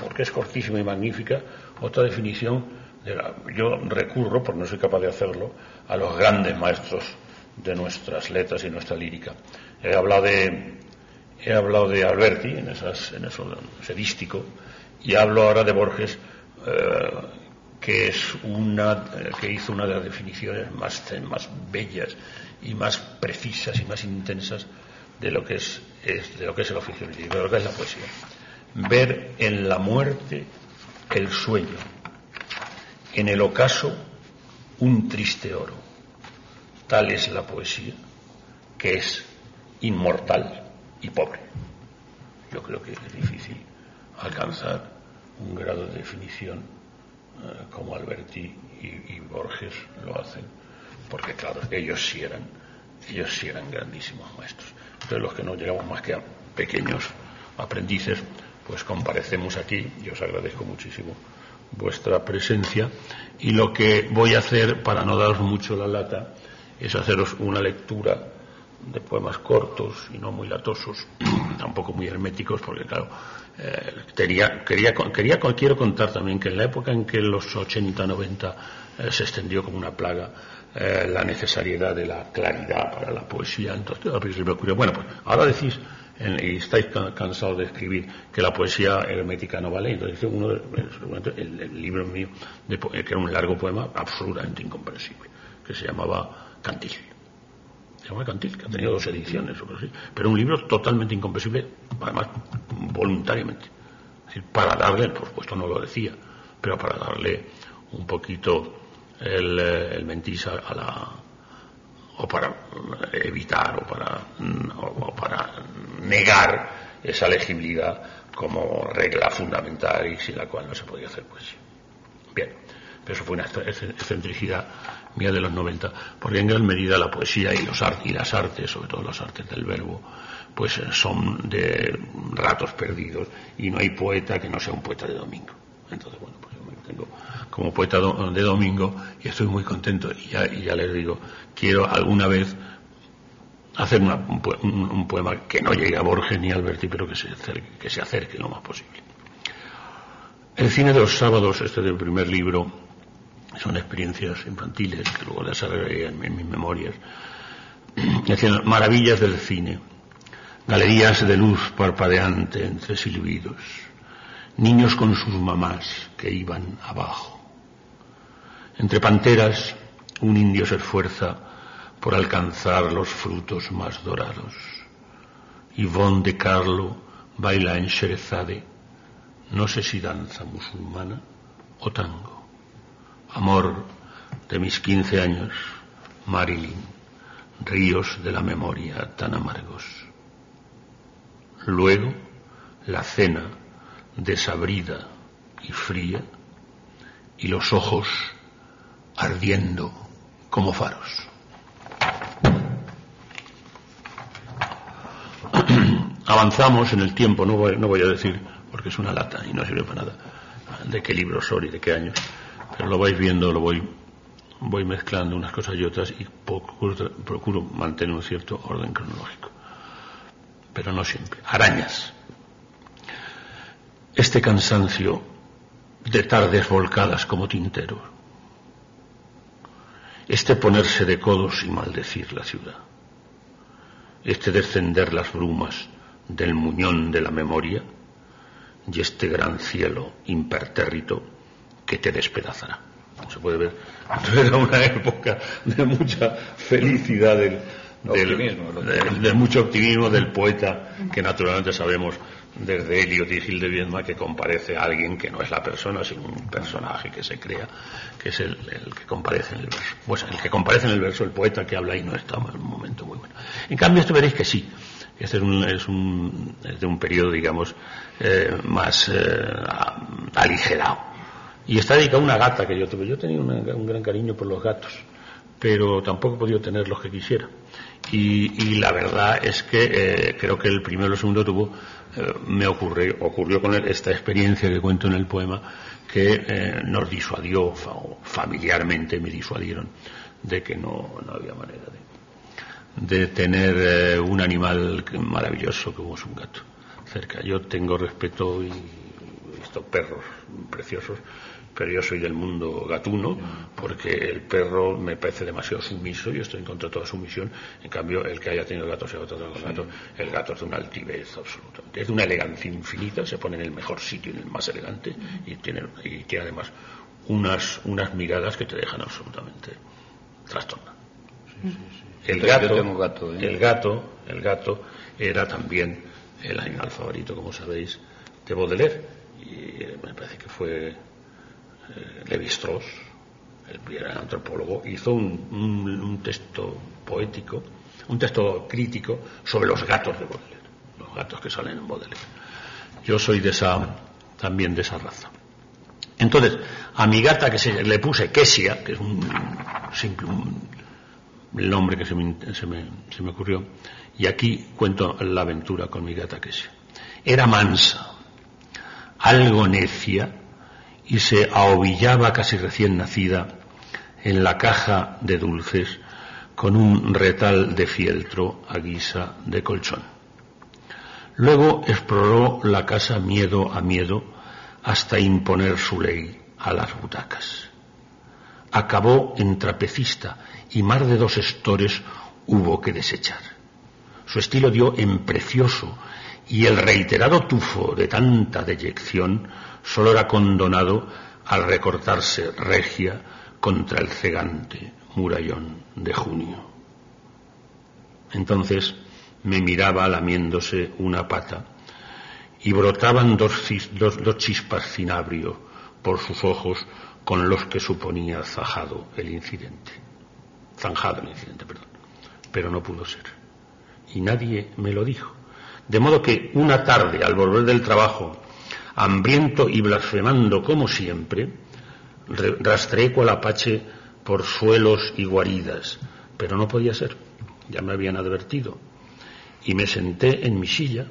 S3: porque es cortísima y magnífica, otra definición. Yo recurro, porque no soy capaz de hacerlo, a los grandes maestros de nuestras letras y nuestra lírica. He hablado de Alberti en eso sedístico, y hablo ahora de Borges, que hizo una de las definiciones más bellas y más precisas y más intensas de lo que es el oficio lírico, de lo que es la poesía. Ver en la muerte el sueño, en el ocaso un triste oro. Tal es la poesía, que es inmortal y pobre. Yo creo que es difícil alcanzar un grado de definición como Alberti y Borges lo hacen, porque claro, ellos sí eran grandísimos maestros. Entonces los que no llegamos más que a pequeños aprendices, pues comparecemos aquí, y os agradezco muchísimo vuestra presencia, y lo que voy a hacer, para no daros mucho la lata, es haceros una lectura de poemas cortos y no muy latosos, tampoco muy herméticos, porque claro, quiero contar también que en la época en que en los 80-90 se extendió como una plaga la necesariedad de la claridad para la poesía, entonces me ocurrió, bueno, pues ahora decís y estáis cansados de escribir que la poesía hermética no vale, entonces el libro mío que era un largo poema absolutamente incomprensible, que se llamaba Cantil. Se llama Cantil, que ha tenido 2 ediciones o algo así, pero un libro totalmente incomprensible, además voluntariamente. Es decir, para darle, por supuesto no lo decía, pero para darle un poquito el mentis o para evitar o para negar esa legibilidad como regla fundamental y sin la cual no se podía hacer poesía. Bien, pero eso fue una excentricidad mía de los 90, porque en gran medida la poesía y las artes, sobre todo las artes del verbo, pues son de ratos perdidos, y no hay poeta que no sea un poeta de domingo. Entonces, bueno, pues yo me tengo como poeta de domingo y estoy muy contento, y ya les digo, quiero alguna vez hacer un poema que no llegue a Borges ni a Alberti, pero que se acerque lo más posible. El cine de los sábados, del primer libro, son experiencias infantiles que luego las agregué en mis memorias. Decían maravillas del cine, galerías de luz parpadeante entre silbidos, niños con sus mamás que iban abajo. Entre panteras, un indio se esfuerza por alcanzar los frutos más dorados. Yvonne de Carlo baila en Sherezade, no sé si danza musulmana o tango. Amor de mis 15 años, Marilyn, ríos de la memoria tan amargos. Luego, la cena desabrida y fría, y los ojos ardiendo como faros. Avanzamos en el tiempo, no voy a decir, porque es una lata y no sirve para nada, de qué libros son y de qué años, pero lo vais viendo, lo voy mezclando unas cosas y otras y procuro mantener un cierto orden cronológico, pero no siempre. Arañas. Este cansancio de tardes volcadas como tintero, este ponerse de codos y maldecir la ciudad, este descender las brumas del muñón de la memoria y este gran cielo impertérrito que te despedazará. Se puede ver, era una época de mucha felicidad de mucho optimismo del poeta, que naturalmente sabemos desde Eliot y Gil de Viedma que comparece a alguien que no es la persona, sino un personaje que se crea, que es el que comparece en el verso. Pues el que comparece en el verso, el poeta que habla ahí, no está en un momento muy bueno. En cambio, esto veréis que sí. Este es de un periodo, digamos, más aligerado. Y está dedicado a una gata que yo tuve. Yo tenía un gran cariño por los gatos, pero tampoco he podido tener los que quisiera. Y la verdad es que creo que el primero y el segundo ocurrió con él esta experiencia que cuento en el poema, que nos disuadió, familiarmente me disuadieron, de que no había manera de tener un animal maravilloso como es un gato cerca. Yo tengo respeto y he visto perros preciosos, pero yo soy del mundo gatuno, porque el perro me parece demasiado sumiso y estoy en contra de toda sumisión. En cambio, el que haya tenido gato se ha tratado con gato. El gato es de una altivez absoluta, es de una elegancia infinita, se pone en el mejor sitio, en el más elegante, y tiene además unas miradas que te dejan absolutamente trastornado. El gato era también el animal favorito, como sabéis, de Baudelaire, y me parece que fue Lévi-Strauss, el gran antropólogo, hizo un texto poético, un texto crítico sobre los gatos de Baudelaire, los gatos que salen en Baudelaire. Yo soy también de esa raza. Entonces, a mi gata que le puse Quesia, que es el nombre que se me ocurrió, y aquí cuento la aventura con mi gata Quesia. Era mansa, algo necia, y se ahobillaba casi recién nacida en la caja de dulces con un retal de fieltro a guisa de colchón. Luego exploró la casa miedo a miedo hasta imponer su ley a las butacas. Acabó en trapecista y más de 2 estores hubo que desechar. Su estilo dio en precioso y el reiterado tufo de tanta deyección solo era condonado al recortarse regia contra el cegante murallón de junio. Entonces me miraba lamiéndose una pata y brotaban dos chispas cinabrio por sus ojos con los que suponía zanjado el incidente, pero no pudo ser. Y nadie me lo dijo. De modo que una tarde, al volver del trabajo, hambriento y blasfemando como siempre, rastreé cual apache por suelos y guaridas, pero no podía ser, ya me habían advertido, y me senté en mi silla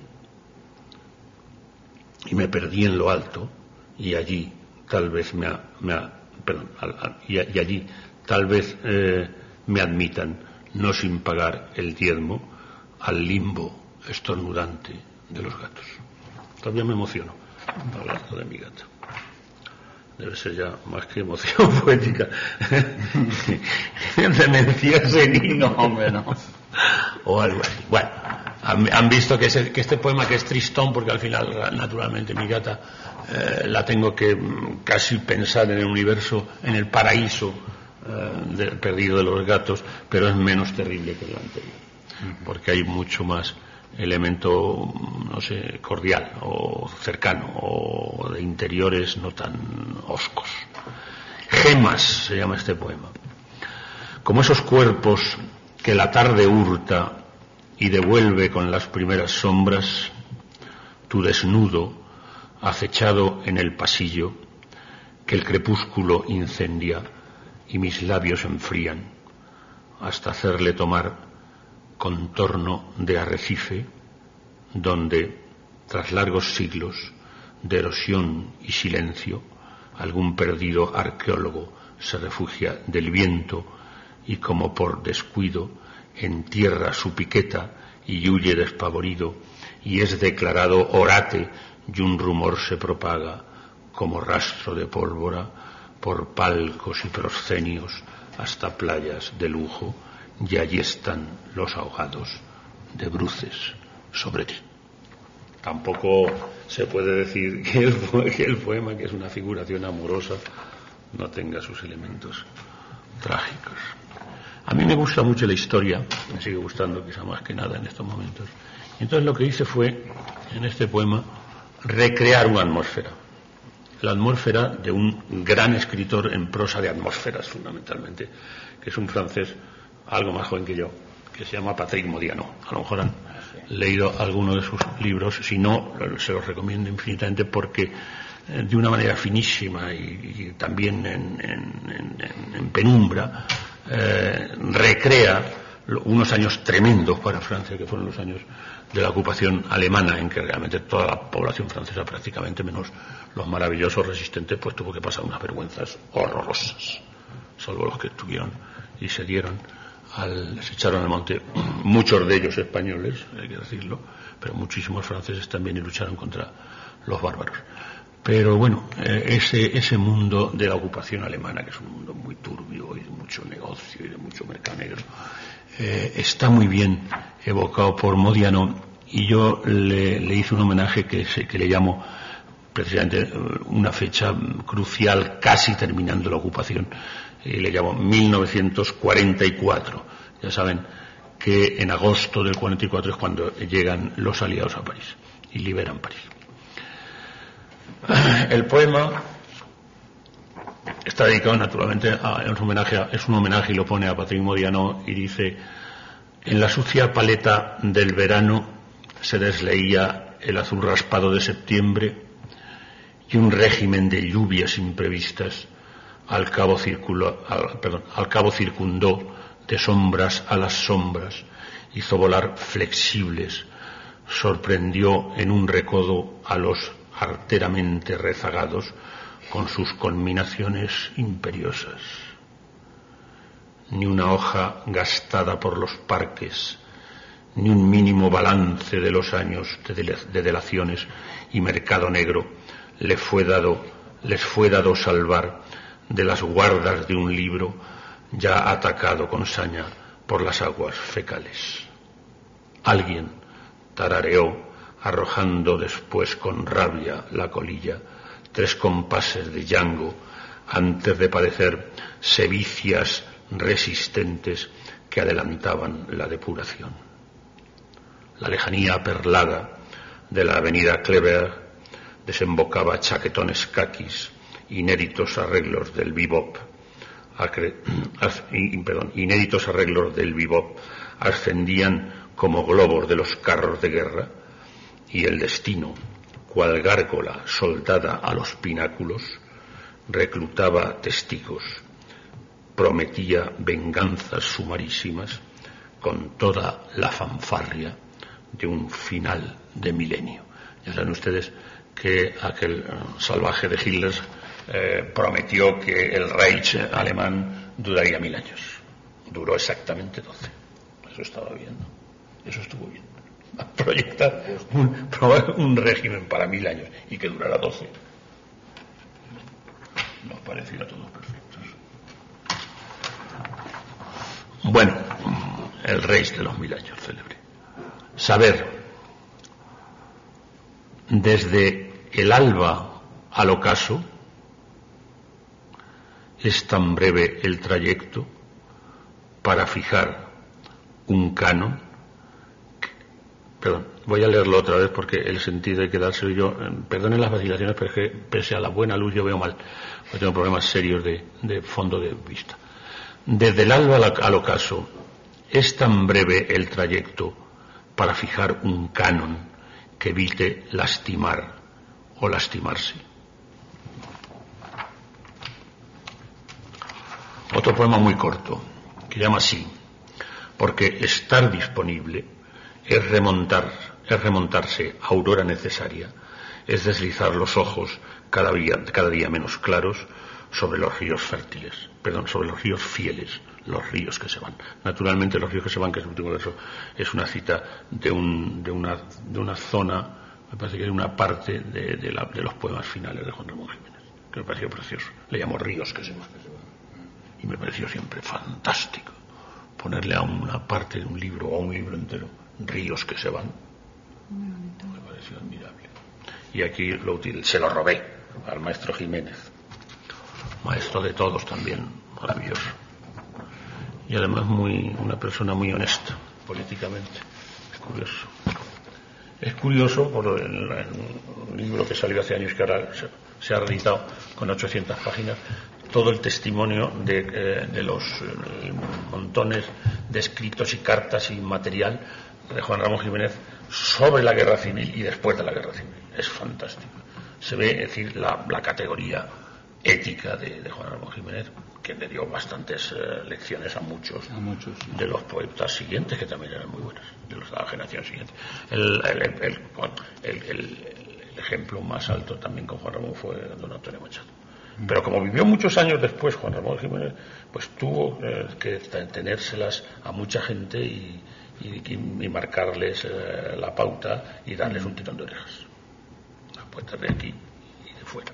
S3: y me perdí en lo alto, y allí tal vez me admitan, no sin pagar el diezmo, al limbo estornudante de los gatos. Todavía me emociono hablando de mi gato. Debe ser ya más que emoción poética. Demencia senil.
S2: No, hombre, no.
S3: O algo así. Bueno, han visto que este poema, que es tristón, porque al final, naturalmente, mi gata la tengo que casi pensar en el universo, en el paraíso perdido de los gatos, pero es menos terrible que el anterior, porque hay mucho más elemento, no sé, cordial o cercano, o de interiores no tan hoscos. Gemas se llama este poema. Como esos cuerpos que la tarde hurta y devuelve con las primeras sombras, tu desnudo acechado en el pasillo que el crepúsculo incendia y mis labios enfrían hasta hacerle tomar contorno de arrecife donde, tras largos siglos, de erosión y silencio, algún perdido arqueólogo se refugia del viento y, como por descuido, entierra su piqueta y huye despavorido, y es declarado orate, y un rumor se propaga como rastro de pólvora por palcos y proscenios hasta playas de lujo, y allí están los ahogados de bruces sobre ti. Tampoco se puede decir que el poema, que es una figuración amorosa, no tenga sus elementos trágicos. A mí me gusta mucho la historia, me sigue gustando quizá más que nada en estos momentos. Entonces lo que hice fue, en este poema, recrear una atmósfera. La atmósfera de un gran escritor en prosa de atmósferas, fundamentalmente, que es un francés algo más joven que yo, que se llama Patrick Modiano. A lo mejor han leído alguno de sus libros, si no, se los recomiendo infinitamente, porque de una manera finísima y también en penumbra, recrea unos años tremendos para Francia, que fueron los años de la ocupación alemana, en que realmente toda la población francesa, prácticamente menos los maravillosos resistentes, pues tuvo que pasar unas vergüenzas horrorosas, salvo los que estuvieron y se dieron se echaron al monte, muchos de ellos españoles, hay que decirlo, pero muchísimos franceses también, y lucharon contra los bárbaros. Pero bueno, ese mundo de la ocupación alemana, que es un mundo muy turbio y de mucho negocio y de mucho mercado negro, está muy bien evocado por Modiano, y yo le hice un homenaje que le llamo precisamente una fecha crucial, casi terminando la ocupación, y le llamo 1944. Ya saben que en agosto del 44 es cuando llegan los aliados a París y liberan París. El poema está dedicado naturalmente es un homenaje, y lo pone a Patrick Modiano, y dice: en la sucia paleta del verano se desleía el azul raspado de septiembre, y un régimen de lluvias imprevistas al cabo circundó de sombras a las sombras, hizo volar flexibles, sorprendió en un recodo a los arteramente rezagados con sus culminaciones imperiosas. Ni una hoja gastada por los parques, ni un mínimo balance de los años de delaciones y mercado negro les fue dado salvar de las guardas de un libro ya atacado con saña por las aguas fecales. Alguien tarareó, arrojando después con rabia la colilla, 3 compases de Django, antes de padecer sevicias resistentes que adelantaban la depuración. La lejanía perlada de la avenida Kleber desembocaba chaquetones caquis, inéditos arreglos del bebop ascendían como globos de los carros de guerra, y el destino, cual gárgola soldada a los pináculos, reclutaba testigos, prometía venganzas sumarísimas con toda la fanfarria de un final de milenio. Ya saben ustedes que aquel salvaje de Hitler prometió que el Reich alemán duraría 1000 años. Duró exactamente 12. Eso estaba viendo. Eso estuvo bien. Proyectar un régimen para 1000 años y que durara 12. Nos parecía a todos perfectos. Bueno, el Reich de los 1000 años célebre. Saber, desde el alba al ocaso, es tan breve el trayecto para fijar un canon. Perdón, voy a leerlo otra vez porque el sentido hay que dárselo yo. Perdonen las vacilaciones, pero es que pese a la buena luz yo veo mal. Yo tengo problemas serios de fondo de vista. Desde el alba al ocaso es tan breve el trayecto para fijar un canon que evite lastimar o lastimarse. Otro poema muy corto, que llama así: porque estar disponible es remontarse a aurora necesaria es deslizar los ojos cada día menos claros sobre los ríos fértiles, sobre los ríos fieles, los ríos que se van. Naturalmente, los ríos que se van, que es el último verso, es una cita de una zona, me parece que es una parte de los poemas finales de Juan Ramón Jiménez, que me pareció precioso. Le llamo ríos que se van. Y me pareció siempre fantástico ponerle a una parte de un libro o a un libro entero ríos que se van. Me pareció admirable. Y aquí se lo robé al maestro Jiménez, maestro de todos también, maravilloso. Y además una persona muy honesta políticamente. Es curioso por un libro que salió hace años, que ahora se ha reeditado con 800 páginas, todo el testimonio de los montones de escritos y cartas y material de Juan Ramón Jiménez sobre la guerra civil y después de la guerra civil. Es fantástico. Se ve, es decir, la categoría ética de Juan Ramón Jiménez, que le dio bastantes lecciones a muchos de los poetas siguientes, que también eran muy buenos, de la generación siguiente. El ejemplo más alto también con Juan Ramón fue don Antonio Machado. Pero como vivió muchos años después Juan Ramón Jiménez, pues tuvo que tenérselas a mucha gente y marcarles la pauta y darles un tirón de orejas. Las poetas de aquí y de fuera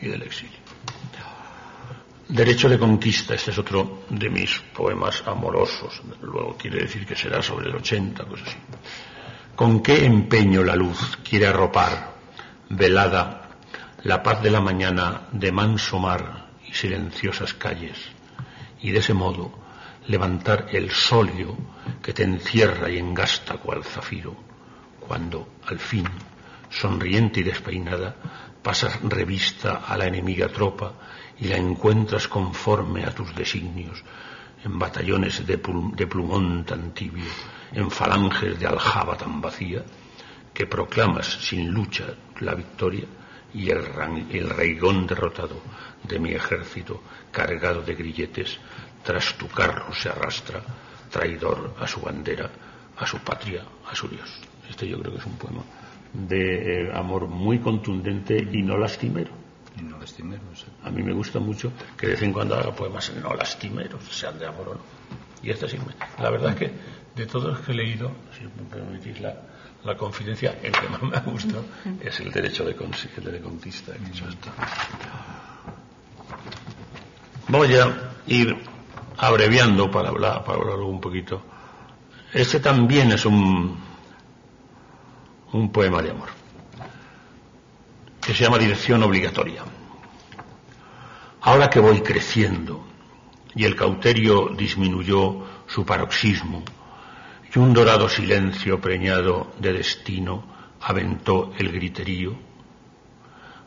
S3: y del exilio. Derecho de conquista, este es otro de mis poemas amorosos, luego quiere decir que será sobre el 80, cosas así. ¿Con qué empeño la luz quiere arropar, velada, la paz de la mañana de manso mar y silenciosas calles, y de ese modo levantar el solio que te encierra y engasta cual zafiro, cuando, al fin, sonriente y despeinada, pasas revista a la enemiga tropa y la encuentras conforme a tus designios, en batallones de plumón tan tibio, en falanges de aljaba tan vacía, que proclamas sin lucha la victoria, y el reigón derrotado de mi ejército cargado de grilletes tras tu carro se arrastra, traidor a su bandera, a su patria, a su Dios. Este yo creo que es un poema de amor muy contundente y no lastimero. A mí me gusta mucho que de vez en cuando haga poemas no lastimeros, sean de amor o no. Y este sí, la verdad es que de todos los que he leído, si me permitís la confidencia, el que más me ha gustado es el derecho de conquista. Voy a ir abreviando para hablarlo un poquito. Este también es un poema de amor, que se llama Dirección Obligatoria. Ahora que voy creciendo y el cauterio disminuyó su paroxismo y un dorado silencio preñado de destino aventó el griterío,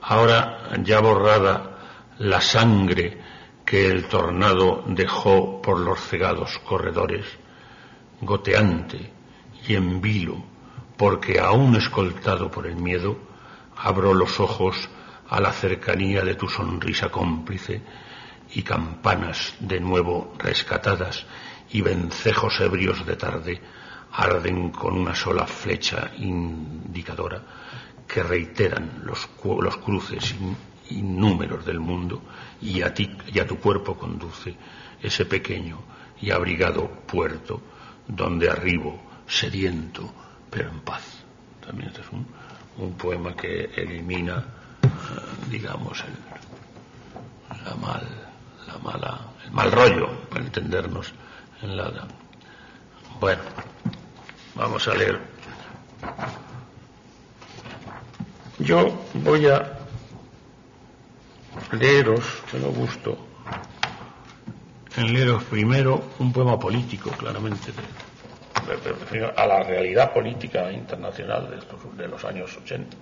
S3: ahora ya borrada la sangre que el tornado dejó por los cegados corredores, goteante y en vilo, porque aún escoltado por el miedo, abro los ojos a la cercanía de tu sonrisa cómplice y campanas de nuevo rescatadas y vencejos ebrios de tarde arden con una sola flecha indicadora que reiteran los cruces innúmeros del mundo y a ti y a tu cuerpo conduce ese pequeño y abrigado puerto donde arribo sediento pero en paz. También este es un poema que elimina digamos el mal rollo, para entendernos en la... Bueno, vamos a leer. Yo voy a leeros, tengo gusto en leeros primero un poema político, claramente, a la realidad política internacional de los años 80.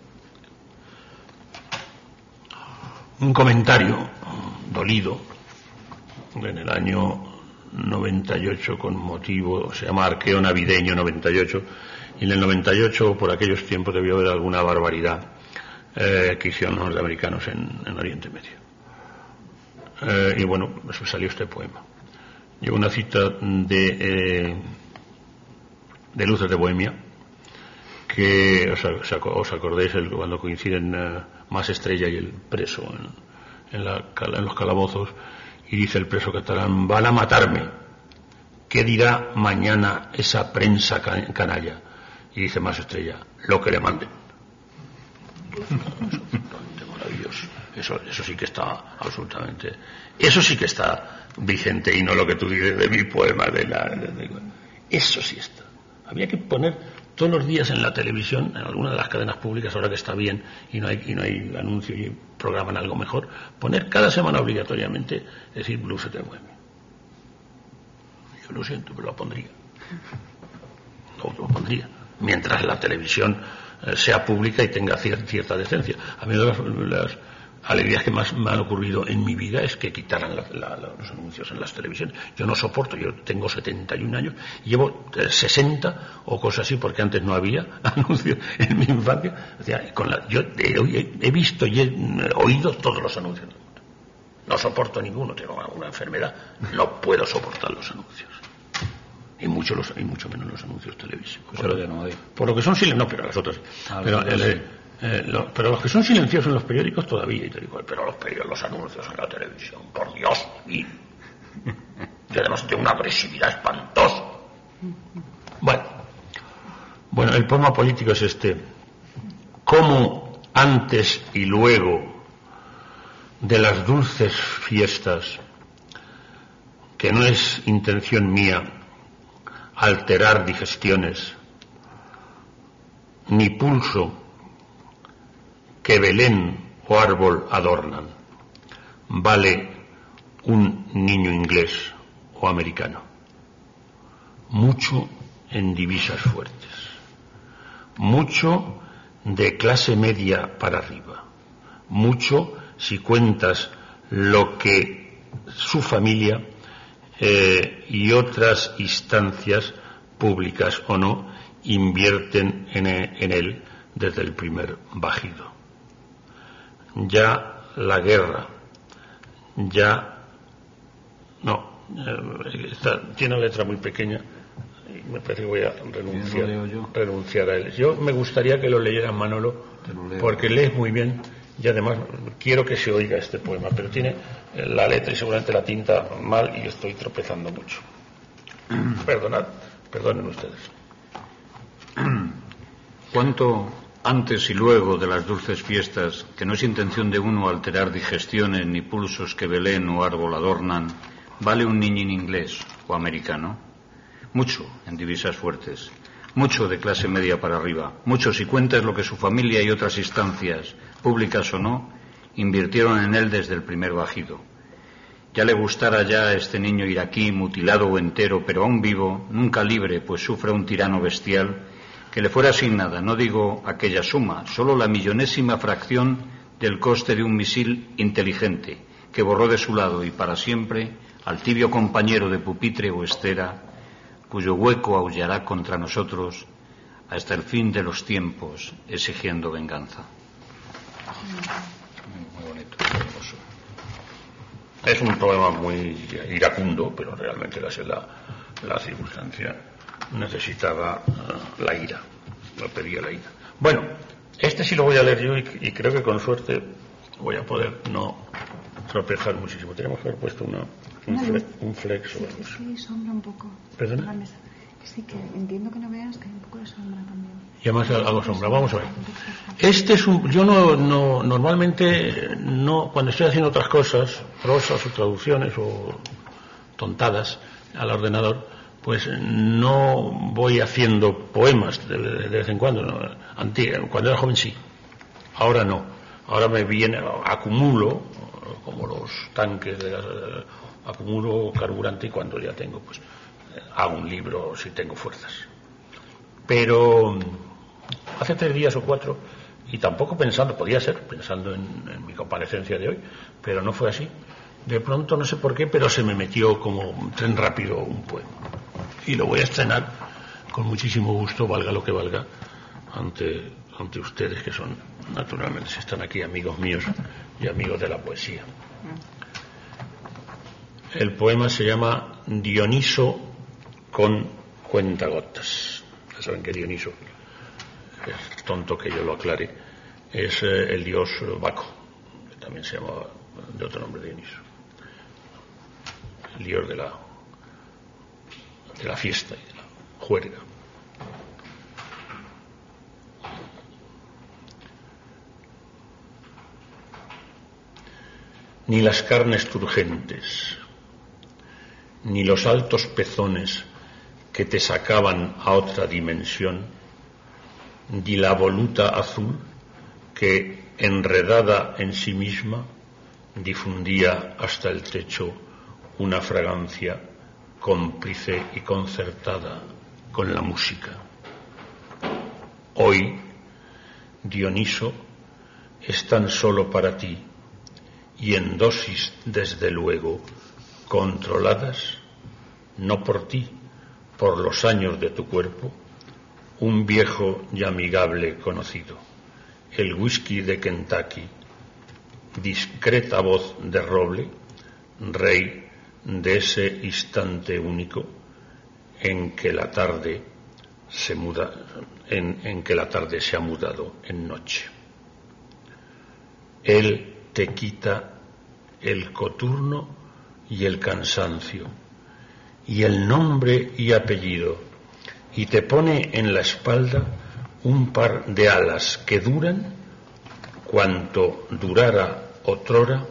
S3: Un comentario dolido en el año 98 con motivo, se llama Arqueo Navideño 98, y en el 98 por aquellos tiempos debió haber alguna barbaridad que hicieron los norteamericanos en Oriente Medio. Y bueno, eso salió este poema. Llevo una cita de Luces de Bohemia, que os acordéis cuando coinciden Mas Estrella y el preso en los calabozos, y dice el preso catalán: van a matarme, ¿qué dirá mañana esa prensa canalla? Y dice Mas Estrella: lo que le manden. Maravilloso. Eso sí que está absolutamente, eso sí que está vigente, y no lo que tú dices de mi poema eso sí está. Había que poner todos los días en la televisión, en alguna de las cadenas públicas, ahora que está bien y no hay anuncio y programan algo mejor, poner cada semana obligatoriamente, decir: blues se te mueve. Yo lo siento, pero lo pondría. Lo pondría. Mientras la televisión sea pública y tenga cierta decencia. A mí las alegrías que más me han ocurrido en mi vida es que quitaran los anuncios en las televisiones. Yo no soporto, yo tengo 71 años, llevo 60 o cosas así, porque antes no había anuncios en mi infancia. O sea, yo he visto y he oído todos los anuncios. No soporto ninguno, tengo una enfermedad, no puedo soportar los anuncios. Y mucho menos los anuncios televisivos. Por lo que son silenciosos, no, pero las otras. Pero los que son silenciosos en los periódicos todavía, y te digo: pero los anuncios en la televisión, por Dios. Y además de una agresividad espantosa. Bueno, el poema político es este: cómo antes y luego de las dulces fiestas, que no es intención mía alterar digestiones, ni pulso que Belén o árbol adornan, vale un niño inglés o americano. Mucho en divisas fuertes, mucho de clase media para arriba, mucho si cuentas lo que su familia y otras instancias, públicas o no, invierten en él desde el primer bajido. Ya la guerra, tiene una letra muy pequeña y me parece que voy a renunciar a él. Yo me gustaría que lo leyeran, Manolo, porque lees muy bien. Y además quiero que se oiga este poema, pero tiene la letra y seguramente la tinta mal, y estoy tropezando mucho. Perdonen ustedes.
S2: ¿Cuánto antes y luego de las dulces fiestas, que no es intención de uno alterar digestiones ni pulsos que Belén o árbol adornan, vale un niñín inglés o americano? Mucho en divisas fuertes, mucho de clase media para arriba, mucho si cuentas lo que su familia y otras instancias, públicas o no, invirtieron en él desde el primer bajido. Ya le gustara ya a este niño iraquí, mutilado o entero, pero aún vivo, nunca libre, pues sufre un tirano bestial, que le fuera asignada, no digo aquella suma, solo la millonésima fracción del coste de un misil inteligente, que borró de su lado y para siempre al tibio compañero de pupitre o estera, cuyo hueco aullará contra nosotros hasta el fin de los tiempos, exigiendo venganza. Muy bonito, muy hermoso.
S3: Es un poema muy iracundo, pero realmente la circunstancia necesitaba la ira, lo pedía la ira. Bueno, este sí lo voy a leer yo, y creo que con suerte voy a poder no tropezar muchísimo. Tenemos que haber puesto un flex o algo así.
S1: Sí, sombra un poco.
S3: ¿Perdona?
S1: Sí, que entiendo que no veas que hay un poco de sombra también.
S3: Y además algo sombra. Vamos a ver. Este es yo normalmente no, cuando estoy haciendo otras cosas, prosas o traducciones o tontadas al ordenador, pues no voy haciendo poemas de vez en cuando. ¿No? Cuando era joven sí. Ahora no. Ahora me acumulo, como los tanques, acumulo carburante, y cuando ya tengo, pues hago un libro si tengo fuerzas. Pero hace 3 días o 4, y tampoco podía ser pensando en mi comparecencia de hoy, pero no fue así. De pronto, no sé por qué, pero se me metió como un tren rápido un poema. Y lo voy a estrenar con muchísimo gusto, valga lo que valga, ante ustedes, que son, naturalmente, si están aquí, amigos míos y amigos de la poesía. El poema se llama Dioniso con cuentagotas. Ya saben que Dioniso que es tonto que yo lo aclare, es el dios Baco, que también se llama de otro nombre Dioniso, el dios de la fiesta y de la juerga. Ni las carnes turgentes, ni los altos pezones que te sacaban a otra dimensión, ni la voluta azul que, enredada en sí misma, difundía hasta el techo una fragancia cómplice y concertada con la música. Hoy, Dioniso, es tan solo para ti, y en dosis, desde luego, controladas, no por ti, por los años de tu cuerpo, un viejo y amigable conocido, el whisky de Kentucky, discreta voz de roble, rey de ese instante único en que la tarde se muda, en que la tarde se ha mudado en noche. Él te quita el coturno y el cansancio y el nombre y apellido, y te pone en la espalda un par de alas que duran cuanto durara otrora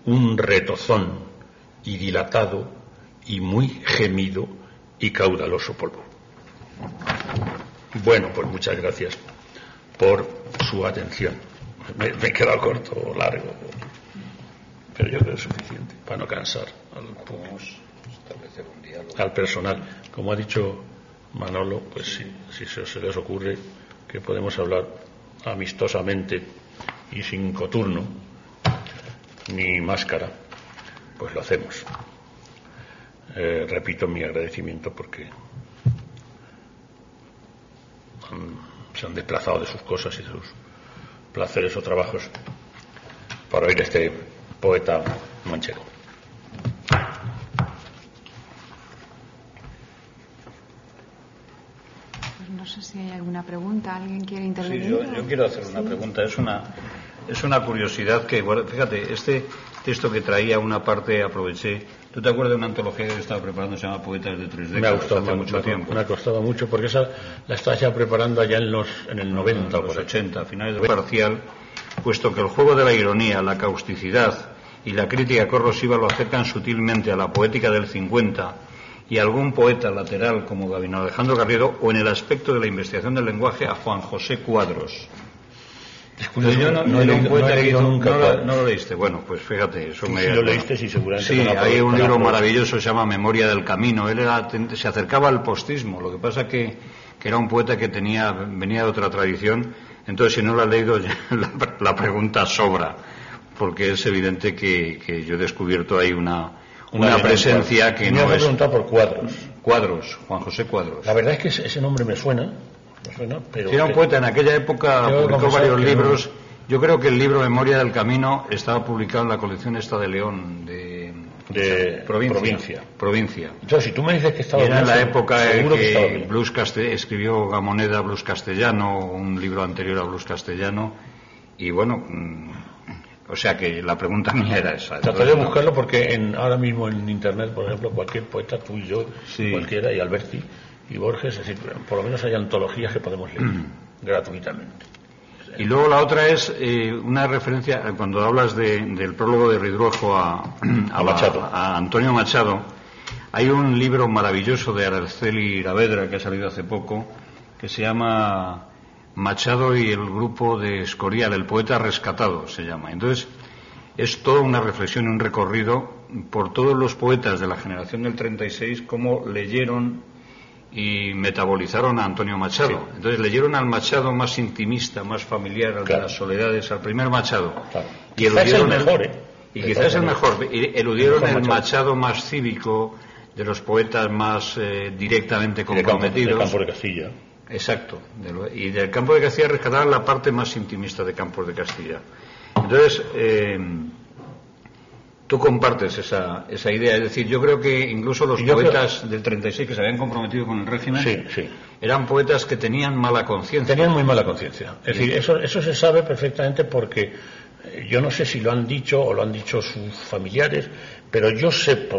S3: un retozón y dilatado y muy gemido y caudaloso polvo. Bueno, pues muchas gracias por su atención. Me he quedado corto o largo, pero yo creo que es suficiente para no cansar al personal. Como ha dicho Manolo, pues si se les ocurre que podemos hablar amistosamente y sin coturno ni máscara, pues lo hacemos. Repito mi agradecimiento porque se han desplazado de sus cosas y de sus placeres o trabajos para oír este poeta manchego.
S1: Pues no sé si hay alguna pregunta. ¿Alguien quiere intervenir?
S2: Sí, yo quiero hacer una pregunta. Es una curiosidad que, bueno, fíjate, este texto que traía una parte, aproveché. ¿Tú te acuerdas de una antología que yo estaba preparando, se llama Poetas de 3 décadas?
S3: Me ha gustado
S2: hace mucho tiempo.
S3: Me ha costado mucho porque esa la estás ya preparando allá en el 90
S2: o los 80, a finales del parcial, puesto que el juego de la ironía, la causticidad y la crítica corrosiva lo acercan sutilmente a la poética del 50 y a algún poeta lateral como Gabino Alejandro Garrido, o en el aspecto de la investigación del lenguaje a Juan José Cuadros. Yo no he leído nunca. ¿No lo leíste? Bueno, pues fíjate, eso
S3: me... Si lo leíste, sí, seguramente.
S2: Sí, hay un libro maravilloso, se llama Memoria del Camino. Él se acercaba al postismo, lo que pasa que era un poeta que venía de otra tradición. Entonces, si no lo has leído, la pregunta sobra, porque es evidente que yo he descubierto ahí una presencia que no es...
S3: Me has preguntado por Cuadros.
S2: Cuadros, Juan José Cuadros.
S3: La verdad es que ese nombre me suena, pero...
S2: Era un poeta, en aquella época publicó varios libros. Yo creo que el libro Memoria del Camino estaba publicado en la colección esta de León, de Provincia.
S3: Entonces, si tú me dices que estaba...
S2: Y era en la época en que escribió Gamoneda Blues Castellano, un libro anterior a Blues Castellano, y bueno... O sea que la pregunta mía era esa.
S3: Trataré de buscarlo porque ahora mismo en internet, por ejemplo, cualquier poeta, tú y yo, sí, cualquiera, y Alberti y Borges, es decir, por lo menos hay antologías que podemos leer gratuitamente.
S2: Y luego la otra es una referencia, cuando hablas del prólogo de Ridruejo a Antonio Machado, hay un libro maravilloso de Araceli Iravedra que ha salido hace poco, que se llama Machado y el grupo de Escorial, el poeta rescatado se llama. Entonces es toda una reflexión y un recorrido por todos los poetas de la generación del 36, cómo leyeron y metabolizaron a Antonio Machado. Sí. Entonces leyeron al Machado más intimista, más familiar, al de las soledades, al primer Machado.
S3: Claro.
S2: Y eludieron
S3: y
S2: quizás el mejor, eludieron el Machado más cívico, de los poetas más directamente comprometidos.
S3: Del Campo de Castilla.
S2: Exacto. Y del Campo de Castilla rescataron la parte más intimista de Campos de Castilla. Entonces, tú compartes esa idea. Es decir, yo creo que incluso los poetas del 36 que se habían comprometido con el régimen, eran poetas que tenían mala conciencia.
S3: Tenían muy mala conciencia. Es decir, eso se sabe perfectamente porque yo no sé si lo han dicho o lo han dicho sus familiares, pero yo sé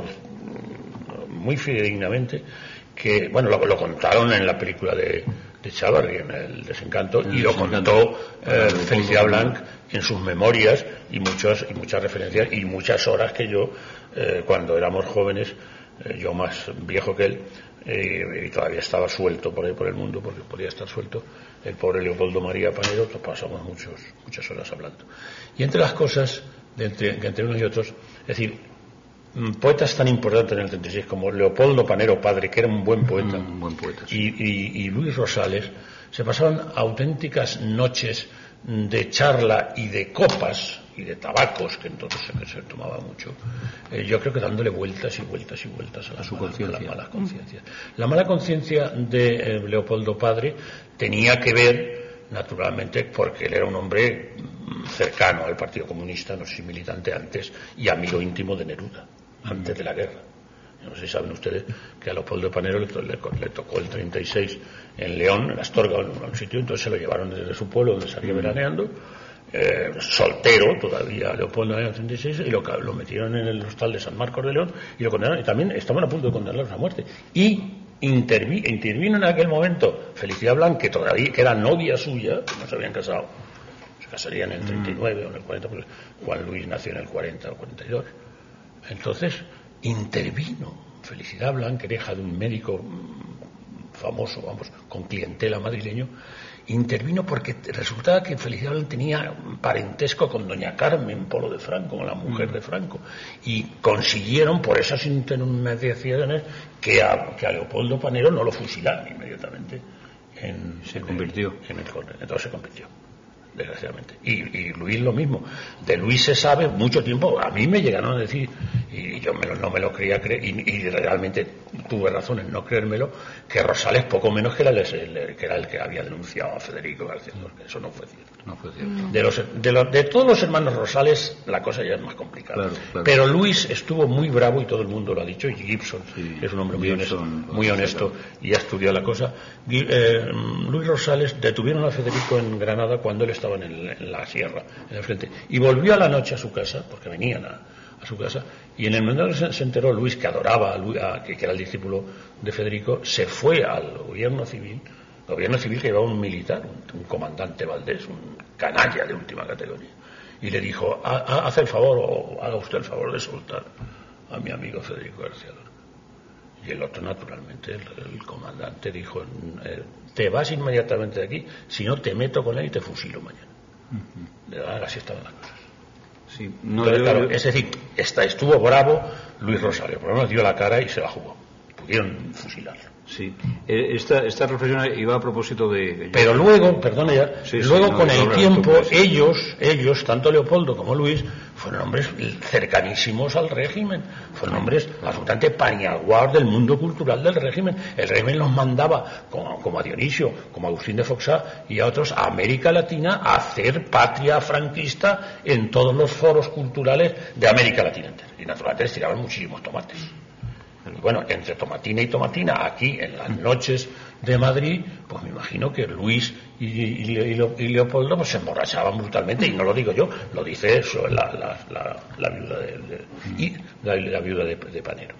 S3: muy fidedignamente que, bueno, lo contaron en la película de Chávarri, en El Desencanto, y lo contó Felicidad Blanc en sus memorias, y muchas referencias y muchas horas que yo, cuando éramos jóvenes, yo más viejo que él, y todavía estaba suelto por ahí por el mundo, porque podía estar suelto, el pobre Leopoldo María Panero, pasamos muchas horas hablando. Y entre las cosas, entre unos y otros, es decir, poetas tan importantes en el 36 como Leopoldo Panero padre, que era un buen poeta,
S2: sí.
S3: y Luis Rosales, se pasaban auténticas noches de charla y de copas y de tabacos, que entonces se tomaba mucho, yo creo que dándole vueltas y vueltas y vueltas a su conciencia. La mala conciencia de Leopoldo padre tenía que ver, naturalmente, porque él era un hombre cercano al Partido Comunista, no sé si militante antes, y amigo íntimo de Neruda, antes de la guerra. No sé si saben ustedes que a Leopoldo Panero le tocó el 36 en León, en Astorga, en un sitio, entonces se lo llevaron desde su pueblo donde salía veraneando, soltero todavía Leopoldo en el 36, y lo metieron en el hostal de San Marcos de León y lo condenaron, y también estaban a punto de condenarlos a muerte. Y intervino en aquel momento Felicidad Blanc, que era novia suya, que no se habían casado, se casarían en el 39 o en el 40, porque Juan Luis nació en el 40 o 42. Entonces intervino Felicidad Blanc, que era hija de un médico famoso, con clientela madrileño, intervino porque resultaba que Felicidad Blanc tenía parentesco con doña Carmen Polo de Franco, con la mujer de Franco, y consiguieron por esas intermediaciones que a Leopoldo Panero no lo fusilaran inmediatamente.
S2: Se convirtió.
S3: Entonces se convirtió, desgraciadamente. Y Luis lo mismo. De Luis se sabe mucho tiempo. A mí me llegaron a decir, y yo no me lo creía creer, y realmente tuve razón en no creérmelo, que Rosales poco menos que era el que había denunciado a Federico García Lorca. Eso no fue cierto. De todos los hermanos Rosales la cosa ya es más complicada. Claro. Pero Luis estuvo muy bravo, y todo el mundo lo ha dicho, y Gibson es un hombre muy honesto y ha estudiado la cosa. Luis Rosales detuvieron a Federico en Granada cuando él estaba en la sierra, en el frente, y volvió a la noche a su casa, porque venían a su casa, y en el momento que se enteró Luis, que adoraba que era el discípulo de Federico, se fue al gobierno civil que llevaba un militar, un comandante Valdés, un canalla de última categoría, y le dijo, haga usted el favor de soltar a mi amigo Federico García Lorca. Y el otro, naturalmente, el comandante dijo, te vas inmediatamente de aquí, si no te meto con él y te fusilo mañana. Así estaban las cosas.
S2: Sí,
S3: claro, es decir, estuvo bravo Luis Rosales, por lo menos dio la cara y se la jugó. Pudieron fusilarlo.
S2: Sí, esta reflexión iba a propósito de...
S3: Pero luego, perdona ya, con el tiempo, ellos, tanto Leopoldo como Luis, fueron hombres cercanísimos al régimen, fueron hombres absolutamente paniaguados del mundo cultural del régimen. El régimen los mandaba, como a Dionisio, como a Agustín de Foxá y a otros, a América Latina a hacer patria franquista en todos los foros culturales de América Latina entera. Y naturalmente les tiraban muchísimos tomates. Y bueno, entre tomatina y tomatina, aquí en las noches de Madrid, pues me imagino que Luis y Leopoldo pues se emborrachaban brutalmente, y no lo digo yo, lo dice eso, la viuda de Panero.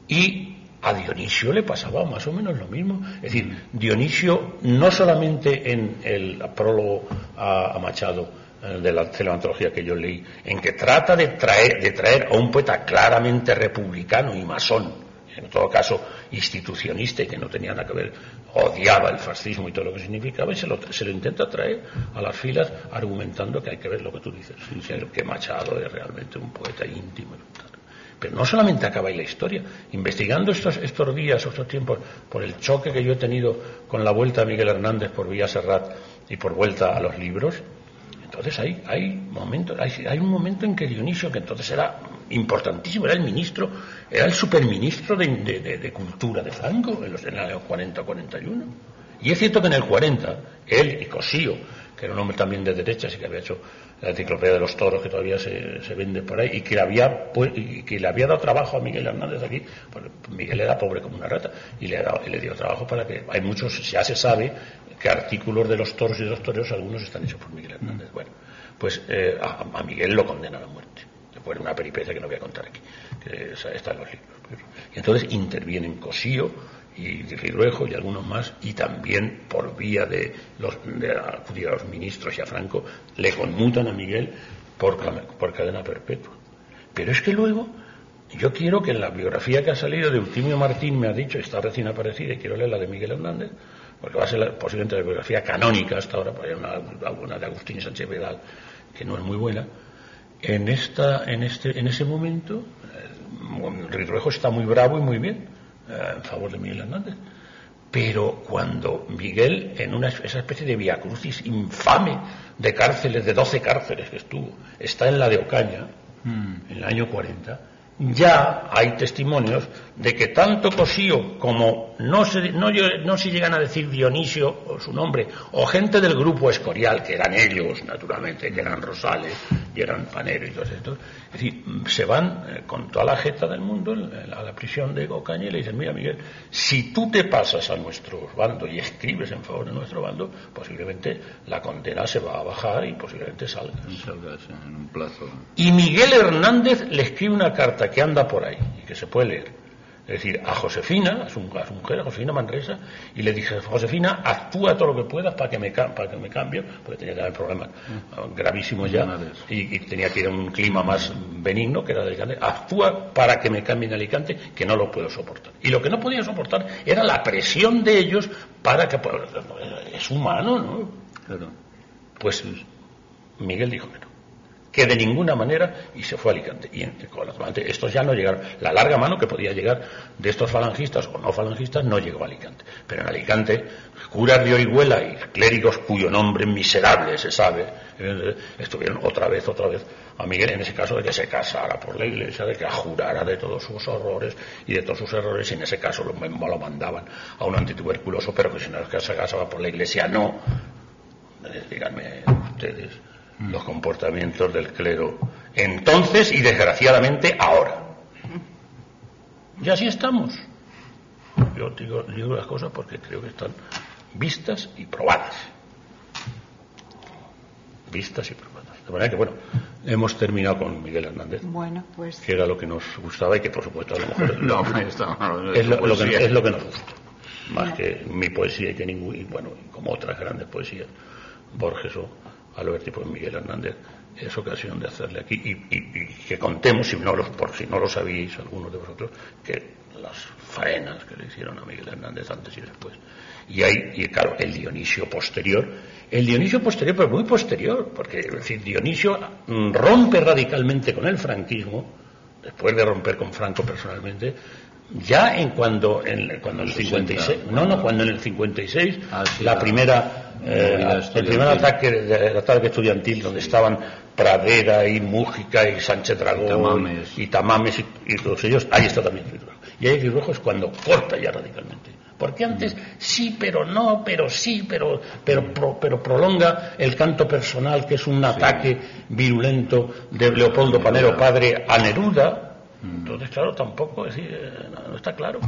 S3: Y a Dionisio le pasaba más o menos lo mismo. Es decir, Dionisio, no solamente en el prólogo a Machado de la teleantología que yo leí, en que trata de traer a un poeta claramente republicano y masón, en todo caso institucionista, y que no tenía nada que ver, odiaba el fascismo y todo lo que significaba, y se lo intenta traer a las filas argumentando que hay que ver lo que tú dices, que Machado es realmente un poeta íntimo. Pero no solamente acaba ahí la historia. Investigando estos días, estos tiempos, por el choque que yo he tenido con la vuelta a Miguel Hernández por Villa Serrat y por vuelta a los libros, entonces hay un momento en que Dionisio, que entonces era importantísimo, era el superministro de Cultura de Franco en los años 40 o 41. Y es cierto que en el 40, él y Cosío, que era un hombre también de derechas y que había hecho la enciclopedia de los toros, que todavía se vende por ahí, y que le había dado trabajo a Miguel Hernández aquí, porque Miguel era pobre como una rata, y le dio trabajo para que, hay muchos, ya se sabe que artículos de los toros y de los toreros, algunos están hechos por Miguel Hernández. Bueno, pues a Miguel lo condena a la muerte, después de una peripecia que no voy a contar aquí, que está en los libros. Y entonces intervienen Cosío y Ridruejo y algunos más, y también por vía de acudir a los ministros y a Franco, le conmutan a Miguel por cadena perpetua. Pero es que luego, yo quiero que en la biografía que ha salido de Eutimio Martín, me ha dicho, está recién aparecida, y quiero leer la de Miguel Hernández, porque va a ser posiblemente la biografía canónica hasta ahora, porque hay una de Agustín Sánchez Vidal, que no es muy buena. En ese momento, Ridruejo está muy bravo y muy bien en favor de Miguel Hernández, pero cuando Miguel, en esa especie de viacrucis infame de cárceles, de 12 cárceles que estuvo, está en la de Ocaña, en el año 40, ya hay testimonios de que tanto Cosío como no se llegan a decir Dionisio o su nombre, o gente del grupo Escorial, que eran ellos naturalmente, que eran Rosales y eran Panero y todos estos, es decir, se van con toda la jeta del mundo a la prisión de Ocaña y le dicen: mira, Miguel, si tú te pasas a nuestro bando y escribes en favor de nuestro bando, posiblemente la condena se va a bajar y posiblemente salgas
S2: en un plazo.
S3: Y Miguel Hernández le escribe una carta que anda por ahí y que se puede leer, es decir, a Josefina, a su mujer, a Josefina Manresa, y le dije: Josefina, actúa todo lo que puedas para que me cambie, porque tenía ya problemas gravísimos ya, y tenía que ir a un clima más benigno, que era de Alicante. Actúa para que me cambien a Alicante, que no lo puedo soportar. Y lo que no podía soportar era la presión de ellos para que... es humano, ¿no?
S2: Claro.
S3: Pues Miguel dijo que de ninguna manera, y se fue a Alicante. Y estos ya no llegaron. La larga mano que podía llegar de estos falangistas o no falangistas no llegó a Alicante. Pero en Alicante, curas de Orihuela y clérigos cuyo nombre miserable se sabe, estuvieron otra vez a Miguel, en ese caso, de que se casara por la Iglesia, de que jurara de todos sus horrores y de todos sus errores, y en ese caso lo mandaban a un antituberculoso, pero que si no se casaba por la Iglesia, no. Díganme ustedes los comportamientos del clero entonces y desgraciadamente ahora. Y así estamos. Yo digo las cosas porque creo que están vistas y probadas. De manera que, bueno, hemos terminado con Miguel Hernández.
S1: Bueno, pues...
S3: que era lo que nos gustaba y que, por supuesto, a lo mejor
S2: es
S3: lo que nos gusta. Más que mi poesía y como otras grandes poesías, Borges o Alberti, pues Miguel Hernández es ocasión de hacerle aquí y que contemos, por si no lo sabíais algunos de vosotros, que las faenas que le hicieron a Miguel Hernández antes y después. Y claro, el Dionisio posterior, pero muy posterior, porque es decir, Dionisio rompe radicalmente con el franquismo, después de romper con Franco personalmente, ya cuando en el 56, cuando en el 56 la primera el primer ataque estudiantil, donde estaban Pradera y Mújica y Sánchez Dragón y Tamames y todos ellos, ahí está también Ridruejo. Y ahí Ridruejo es cuando corta ya radicalmente, porque antes sí, pero no, pero sí, pero prolonga el canto personal, que es un ataque virulento de Leopoldo Panero padre a Neruda. Entonces, claro, tampoco no está claro.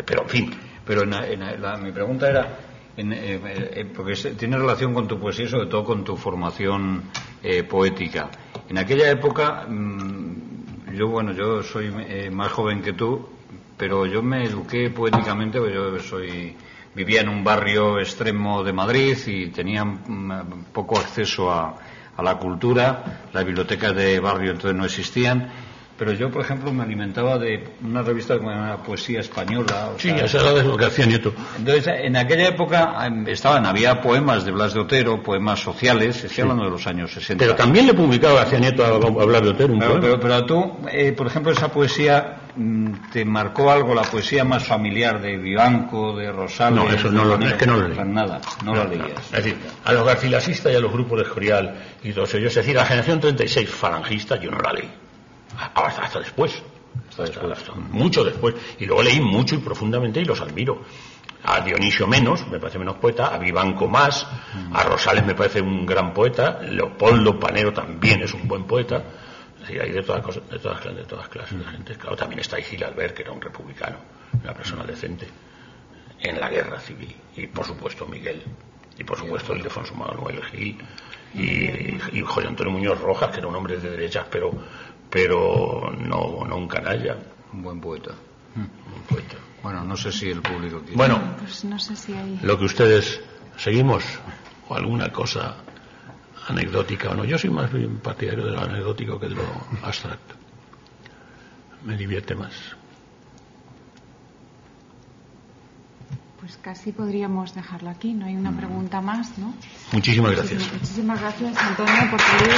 S3: Pero en fin.
S2: Pero mi pregunta era, porque tiene relación con tu poesía y sobre todo con tu formación poética. En aquella época, yo soy más joven que tú, pero yo me eduqué poéticamente, porque vivía en un barrio extremo de Madrid y tenía poco acceso a la cultura. Las bibliotecas de barrio entonces no existían. Pero yo, por ejemplo, me alimentaba de una revista que se llama Poesía Española.
S3: Esa era lo que hacía Nieto.
S2: Entonces, en aquella época había poemas de Blas de Otero, poemas sociales, estoy hablando de los años 60.
S3: Pero también le publicaba hacia Nieto a Blas de Otero un poema.
S2: Pero tú, por ejemplo, esa poesía, ¿te marcó algo? La poesía más familiar de Vivanco, de Rosales.
S3: No, eso no es que no lo leí.
S2: Nada, no lo leías.
S3: Es decir, a los garcilasistas y a los grupos de Escorial y todos ellos, es decir, la generación 36 falangista, yo no la leí. Hasta después, mucho después, y luego leí mucho y profundamente y los admiro. A Dionisio menos, me parece menos poeta, a Vivanco más, a Rosales me parece un gran poeta, Leopoldo Panero también es un buen poeta. Sí, hay de todas clases de gente. Claro, también está Gil Albert, que era un republicano, una persona decente en la guerra civil. Y por supuesto Miguel, y por supuesto Ildefonso Manuel Gil, y José Antonio Muñoz Rojas, que era un hombre de derechas, pero no un canalla.
S2: Un buen poeta.
S3: Un poeta.
S2: Bueno, no sé si el público quiere.
S3: Bueno,
S1: pues no sé si hay...
S3: lo que ustedes seguimos, o alguna cosa anecdótica o no. Yo soy más bien partidario de lo anecdótico que de lo abstracto. Me divierte más.
S1: Pues casi podríamos dejarlo aquí. No hay una pregunta más, ¿no?
S3: Muchísimas gracias.
S1: Muchísimas gracias, Antonio, por tu libro.